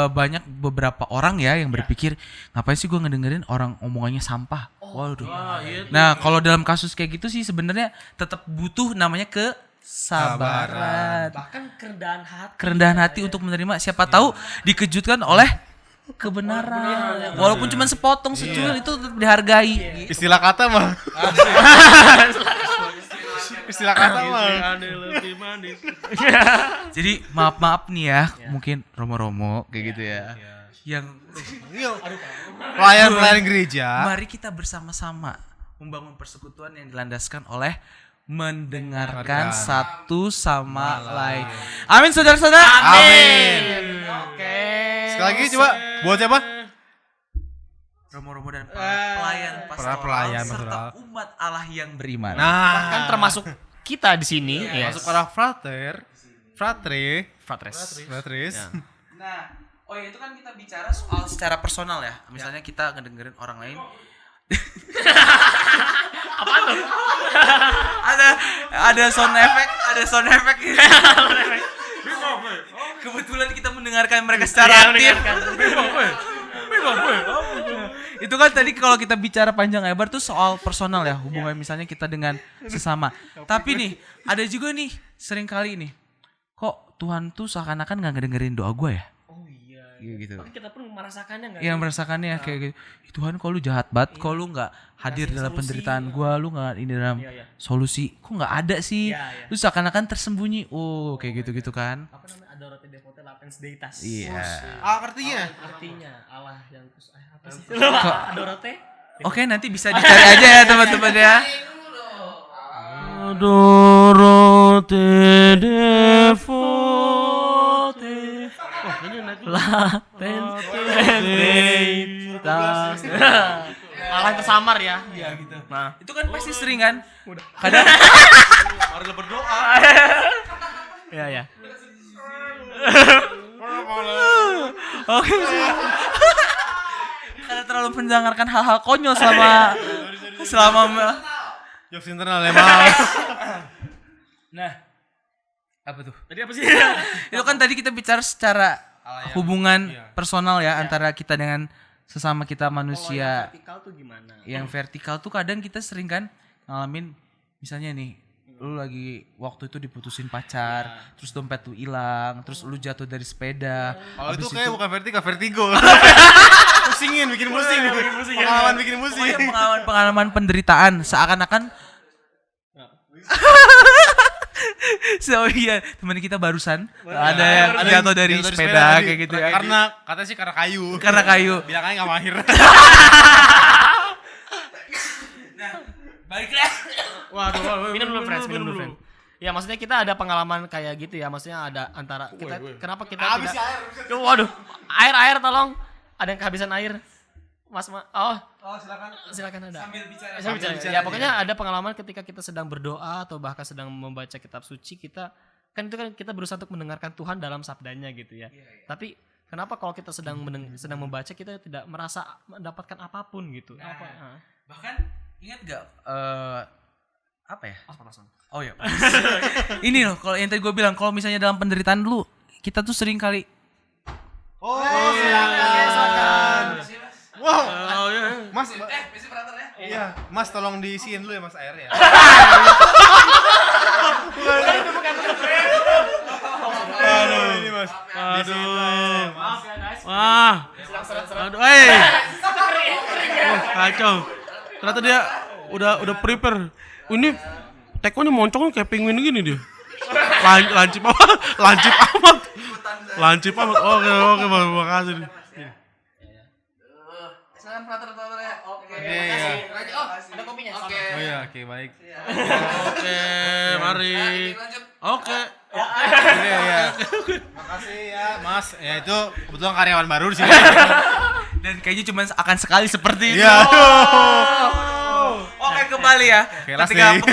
banyak beberapa orang ya yang berpikir ngapain sih gue ngedengerin orang omongannya sampah. Waduh. Iya. Nah kalau dalam kasus kayak gitu sih sebenarnya tetap butuh namanya kesabaran, bahkan kerendahan hati. kerendahan hati untuk menerima. Siapa tahu dikejutkan oleh kebenaran. Walaupun cuma sepotong secuil itu tetap dihargai. Istilah kata mah. Istilah kata mah. Lebih manis. Jadi maaf nih ya, mungkin romo-romo kayak gitu ya. Yang Iya. Pelayan gereja. mari kita bersama-sama membangun persekutuan yang dilandaskan oleh mendengarkan satu sama lain. Amin saudara-saudara. Amin. Oke. Sekali lagi coba buat siapa? Romo-romo dan pelayan pastoral pelayan serta pastoral. umat Allah yang beriman. Nah, Kan termasuk kita di sini. Yes. masuk para fratre, Fratres. fratris. Nah, oh ya itu kan kita bicara soal secara personal ya. Misalnya kita ngedengerin orang lain. Apaan tuh? ada sound effect gitu. Kebetulan kita mendengarkan mereka secara aktif. Itu kan tadi kalau kita bicara panjang lebar tuh soal personal ya, hubungan misalnya kita dengan sesama. Tapi nih, ada juga nih sering kali nih, kok Tuhan tuh seakan-akan gak ngedengerin doa gue ya? Oh iya. Gitu. Tapi kita pun merasakannya enggak? Yang merasakannya kayak gitu. "Ih, Tuhan kok lu jahat banget, kok lu gak hadir Kasih dalam solusi. penderitaan gue, lu gak ini dalam Iya. solusi, kok gak ada sih?" Iya. Lu seakan-akan tersembunyi, kayak gitu-gitu kan. Apa namanya? Adorate devote lapens deitas. Iya. Artinya Artinya Allah yang apa sih? Adorate? Oke, nanti bisa dicari aja ya teman-teman ya. Adorote devote. Wah, ini naik Lapens deitas. Allah yang tersamar ya. Iya gitu. Nah, Itu kan pasti sering kan? Kadang harus berdoa. iya ya. oke. Karena terlalu mendengarkan hal-hal konyol selama Jokes internal ya, Mas. Nah, apa tuh? Tadi apa sih? Itu kan tadi kita bicara secara hubungan personal ya antara kita dengan sesama kita manusia. Vertikal tuh gimana? Yang vertikal tuh kadang kita sering kan ngalamin misalnya nih lu lagi waktu itu diputusin pacar, terus dompet lu hilang, terus lu jatuh dari sepeda. Kalau itu Habis kayak bukan vertigo. Pusingin, bikin pusing. Pengalaman bikin pusing. Pokoknya pengalaman penderitaan seakan-akan so iya teman kita barusan ada yang jatuh dari sepeda tadi. kayak gitu ya. Karena katanya sih karena kayu. Karena kayu. Bilang aja gak mahir. Baiklah. Waduh, Minum dulu friends, minum dulu friends. Ya maksudnya kita ada pengalaman kayak gitu ya, maksudnya ada antara kita kenapa kita Habis tidak air. Duh, waduh, air tolong. Ada yang kehabisan air. Mas, oh, silakan ada. Sambil bicara. Sambil bicara. Ya pokoknya ada pengalaman ketika kita sedang berdoa atau bahkan sedang membaca kitab suci, kita kan itu kan kita berusaha untuk mendengarkan Tuhan dalam sabdanya gitu ya. Tapi kenapa kalau kita sedang membaca kita tidak merasa mendapatkan apapun gitu? Bahkan ingat gak apa ya? Pas-pasan. Oh iya. Ini loh kalau yang tadi gue bilang kalau misalnya dalam penderitaan dulu kita tuh sering kali silakan. Wow. Oh iya. Mas, mesti operator ya. iya, Mas tolong diisiin dulu ya Mas airnya. Aduh, ini Mas. Aduh. Maaf ya guys. Wah. Aduh, kacau. Ternyata dia udah prepare. Ini tekonya moncongnya kayak penguin gini dia. Lancip amat. Lancip amat. Oke, makasih. Silakan operator ya. Oke. Iya. Ada kopinya. Oke. Oh iya, oke baik. Oke, mari. Lanjut. Oke. Oke ya. Makasih ya, Mas. Ya itu kebetulan karyawan baru di sini. Dan kayaknya cuma akan sekali seperti itu. Iya. Oke, kembali ya. Kelas Ketika nih.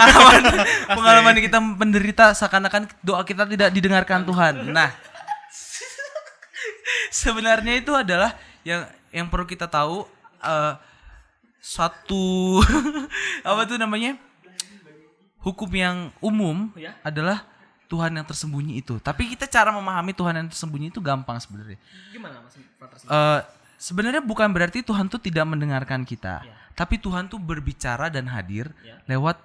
pengalaman kita menderita seakan-akan doa kita tidak didengarkan Tuhan. Nah, sebenarnya itu adalah yang perlu kita tahu suatu apa tuh namanya? Hukum yang umum Ya. adalah Tuhan yang tersembunyi itu. Tapi kita cara memahami Tuhan yang tersembunyi itu gampang sebenarnya. Gimana Mas? Sebenarnya bukan berarti Tuhan tuh tidak mendengarkan kita, Ya. tapi Tuhan tuh berbicara dan hadir Ya. lewat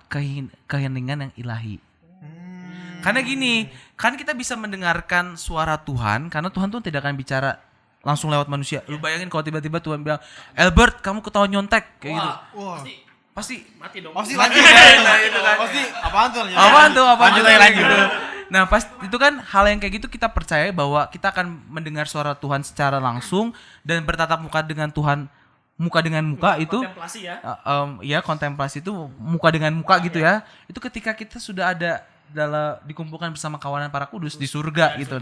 keheningan yang ilahi. Karena gini, kan kita bisa mendengarkan suara Tuhan karena Tuhan tuh tidak akan bicara langsung lewat manusia. Lu bayangin kalau tiba-tiba Tuhan bilang, "Albert, kamu ketahuan nyontek." Kayak gitu. Wah. Pasti Mati dong. Pasti lanjut ya. Pasti apaan tuh? apaan tuh Lanjut aja, lanjut. gitu. Nah, pas itu kan hal yang kayak gitu kita percaya bahwa kita akan mendengar suara Tuhan secara langsung dan bertatap muka dengan Tuhan muka dengan muka itu Kontemplasi ya. ya kontemplasi itu muka dengan muka gitu ya. Itu ketika kita sudah ada dikumpulkan bersama kawanan para kudus di surga gitu.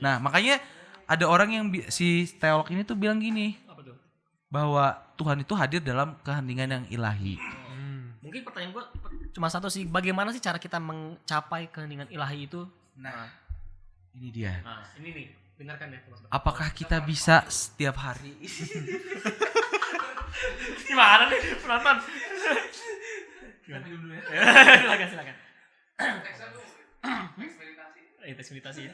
Nah, makanya ada orang yang si teolog ini tuh bilang gini, Apa tuh? bahwa Tuhan itu hadir dalam keheningan yang ilahi. Mungkin pertanyaan gua cuma satu sih, bagaimana sih cara kita mencapai keheningan ilahi itu? Nah, ini dia. Nah, ini nih, dengarkan ya Mas. Apakah kita bisa setiap hari? Gimana nih penonton? Silakan. Tes meditasi ya.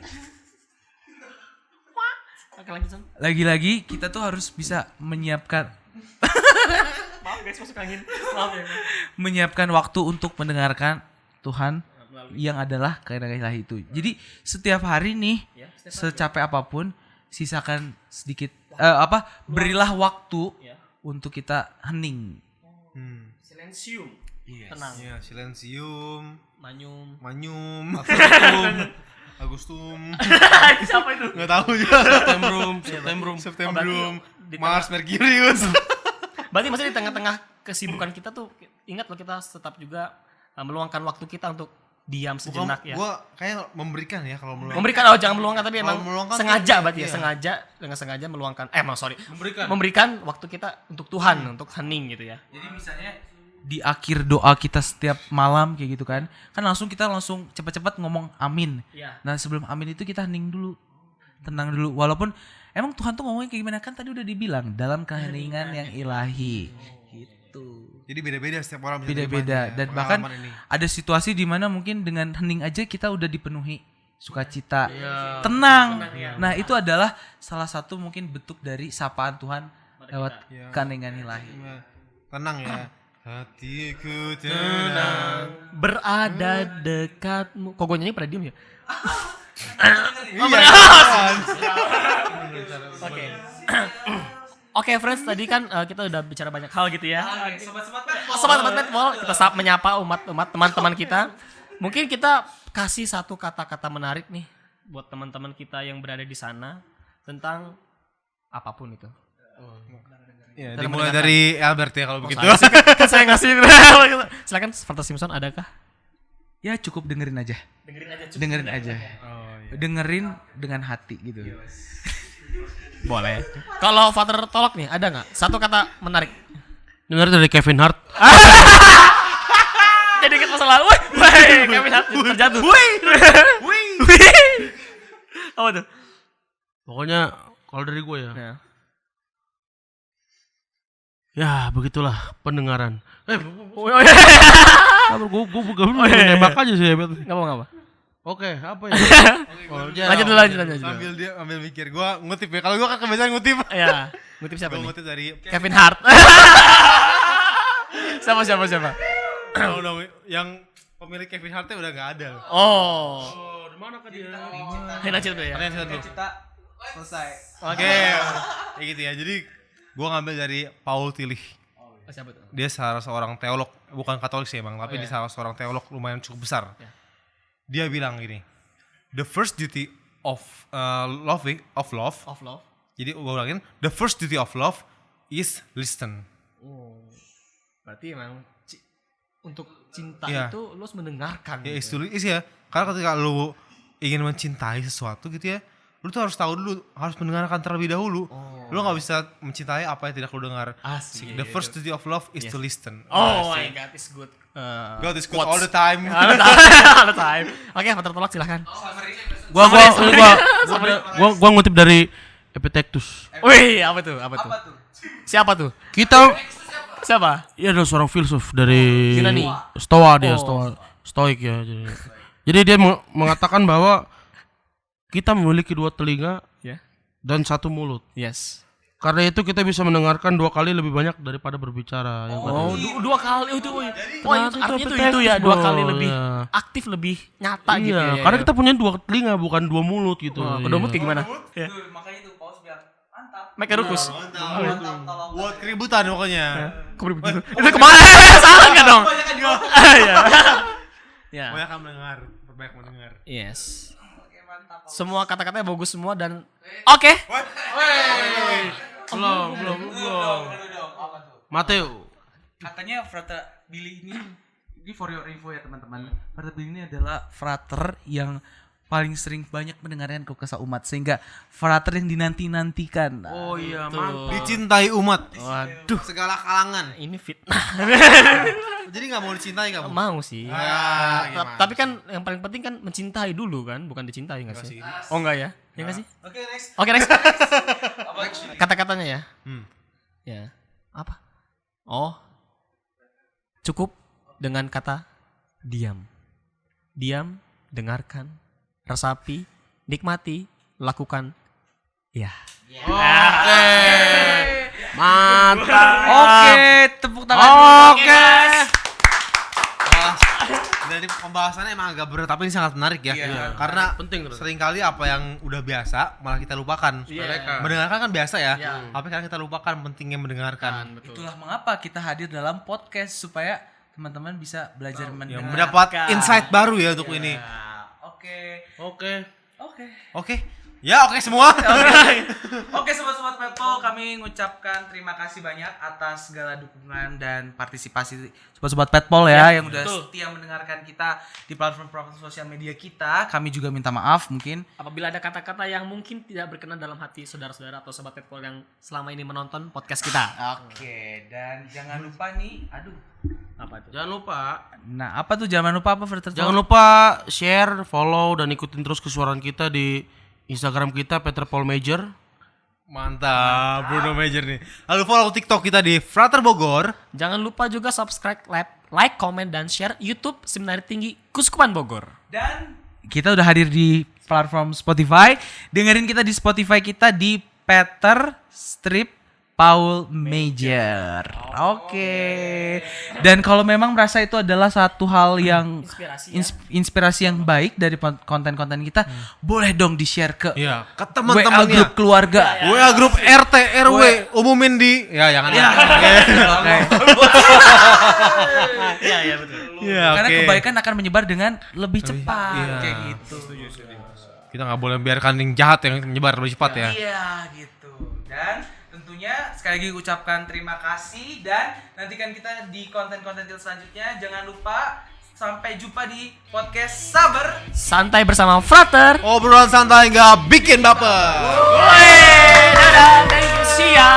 Oke lanjut Son. Lagi-lagi kita tuh harus bisa menyiapkan Maaf guys masuk angin. Maaf ya. menyiapkan waktu untuk mendengarkan Tuhan yang adalah keheningan ilahi itu. Jadi setiap hari nih, Ya, secapek apapun, sisakan sedikit berilah waktu ya. untuk kita hening. Silensium. Yes. Tenang. Iya, silensium, Manyum. manyum, Agustum. Siapa itu? Enggak tahu juga. Oh, Septembrum, berarti Mars, Merkurius. Berarti maksudnya di tengah-tengah kesibukan kita tuh ingat loh kita tetap juga meluangkan waktu kita untuk diam sejenak ya. Gua kayak memberikan ya kalau meluangkan. Memberikan jangan meluangkan tapi emang meluangkan sengaja tuh, berarti ya, iya. dengan sengaja meluangkan Memberikan. memberikan waktu kita untuk Tuhan, untuk hening gitu ya. Jadi misalnya di akhir doa kita setiap malam kayak gitu kan langsung kita cepat-cepat ngomong amin. Iya. Nah sebelum amin itu kita hening dulu, tenang dulu. Walaupun emang Tuhan tuh ngomongnya kayak gimana kan tadi udah dibilang dalam keheningan yang ilahi. Gitu. Jadi beda-beda setiap orang bisa Beda-beda terimanya, dan bahkan pengalaman ini. ada situasi di mana mungkin dengan hening aja kita udah dipenuhi sukacita, tenang. Nah itu adalah salah satu mungkin bentuk dari sapaan Tuhan lewat Iya. keheningan ilahi. Tenang ya. Hatiku tenang. Berada dekatmu. Kok gue nyanyi pada diem ya? Iya. Oke. Oke friends, tadi kan kita udah bicara banyak hal gitu ya. Sobat-sobat Petbol, kita menyapa umat teman-teman kita. Mungkin kita kasih satu kata-kata menarik nih buat teman-teman kita yang berada di sana tentang apapun itu. Ya, Kita dimulai mendengarkan. dari Albert ya kalau begitu. Saya ngasih. Silakan Sparta Simpson ada kah? Ya cukup dengerin aja. Dengerin aja. Oh, iya. Dengerin dengan hati gitu. Boleh. Kalau Father Tolok nih ada nggak satu kata menarik? Dengar dari Kevin Hart. Jadi kita masalah. Wih, Kevin Hart terjatuh. Wih. Apa tuh? Pokoknya kalau dari gue ya. Ya. Ya, begitulah pendengaran. Oh, iya. Gue nembak aja sih. Nggak apa. Oke, apa ya? Lanjut. Sambil dia ambil mikir, gua ngutip ya. Kalau gua kan kebiasaan ngutip. Ya, ngutip siapa Gua nih? ngutip dari Kevin Hart. Siapa? oh, dong, yang pemilik Kevin Hart udah gak ada loh. Oh. Di mana kan dia? Hina Cil ya. Pertanyaan dulu. Cita selesai. Oke. Kayak gitu ya. Jadi gua ngambil dari Paul Tillich. Oh, siapa tuh? Dia salah seorang teolog, bukan Katolik sih emang, tapi iya. dia salah seorang teolog lumayan cukup besar. Ya. Dia bilang gini, the first duty of love. Of love. Jadi gue ulangin, the first duty of love is listen. Oh. Berarti emang untuk cinta Iya. itu lu harus mendengarkan. Ya gitu. is ya. Karena ketika lu ingin mencintai sesuatu gitu ya, lu tuh harus tahu dulu, harus mendengarkan terlebih dahulu. Oh. Lu gak bisa mencintai apa yang tidak lu dengar. Asik. The first duty of love is to listen. Oh my god, it's good. God is good quotes. all the time. All the time. Oke, Fathur Tolak silahkan. Gua ngutip dari Epictetus. Wih, apa tuh? Siapa tuh? Kita Siapa? Ia adalah seorang filsuf dari Yunani. Stoa dia, Oh. Stoik ya. Jadi dia mengatakan bahwa kita memiliki 2 telinga Ya. dan 1 mulut. Yes. Karena itu kita bisa mendengarkan 2 kali lebih banyak daripada berbicara. Yang Oh, dua kali itu. Oh, Ternyata artinya itu itu ya, 2 kali Epictetus. lebih Iya. aktif, lebih nyata gitu Iya, ya. karena kita punya 2 telinga bukan 2 mulut gitu. Oh, Iya. kedua mulut kayak gimana? Ya. Tuh, makanya tuh Paus bilang mantap. Mike Rukus. Mantap tolong. Buat keributan pokoknya. Itu kemana? Salah nggak dong? Iya. Ya. Banyak kan mendengar, perbanyak mendengar. Yes. Oke, mantap. Semua kata-katanya bagus semua dan oke. Belum. Dulu dong. Apa tuh? Mateo. Katanya Frater Billy ini for your info ya teman-teman. Frater Billy ini adalah frater yang paling sering banyak mendengarkan keluh kesah umat, sehingga frater yang dinanti-nantikan. Oh iya, Tuh. mantap. Dicintai umat. Waduh, Segala kalangan. ini fitnah. Jadi gak mau dicintai kamu? Mau sih. Ah, gimana? Tapi kan yang paling penting kan mencintai dulu kan, bukan dicintai nggak sih? Oh enggak ya? Ya nggak sih? Oke, next. Oke, next. Apa? Kata-katanya ya. Ya. Apa? Oh. Cukup dengan kata diam. Diam, dengarkan, resapi, nikmati, lakukan. Ya. Oke. Mantap. Oke, tepuk tangan. Oke. Wah, dari pembahasannya emang agak berat tapi ini sangat menarik ya. Iya. Karena Penting, bro. seringkali apa yang udah biasa malah kita lupakan. Iya. Mendengarkan kan biasa ya. Iya. Tapi kadang kita lupakan pentingnya mendengarkan. Betul. Itulah mengapa kita hadir dalam podcast supaya teman-teman bisa belajar Ya, mendengar. mendapat insight baru ya untuk ini. Oke. Oke. Oke. Oke. Ya, oke semua. Oke sobat-sobat Petpol, kami mengucapkan terima kasih banyak atas segala dukungan dan partisipasi sobat-sobat Petpol ya, yang udah betul. setia mendengarkan kita di platform-platform sosial media kita. Kami juga minta maaf mungkin. Apabila ada kata-kata yang mungkin tidak berkenan dalam hati saudara-saudara atau sobat Petpol yang selama ini menonton podcast kita. Oke, dan jangan lupa nih, Apa itu? Jangan lupa. nah apa tuh jangan lupa apa Frater? Jangan lupa share, follow dan ikutin terus kesuaraan kita di Instagram kita Peter Paul Major. Mantap, Bruno Major nih. Lalu follow TikTok kita di Frater Bogor. Jangan lupa juga subscribe, like, comment, dan share YouTube Seminari Tinggi Kuskupan Bogor. Dan kita udah hadir di platform Spotify. Dengerin kita di Spotify kita di Peter Strip Paul Major. Oke. Dan kalau memang merasa itu adalah satu hal yang Inspirasi ya. inspirasi yang baik dari konten-konten kita, boleh dong di-share ke Iya, ke WA teman-temannya. grup keluarga. WA grup RT RW umumin di jangan. Oke. Iya, betul. Iya, Karena oke. kebaikan akan menyebar dengan lebih cepat. iya. Kayak gitu. Kita nggak boleh biarkan yang jahat yang menyebar lebih cepat ya. Iya gitu. Dan tentunya sekali lagi ucapkan terima kasih dan nantikan kita di konten-konten selanjutnya. Jangan lupa sampai jumpa di podcast Sabar. Santai bersama Frater. Obrolan santai nggak bikin baper. Dadah, thank you, see ya.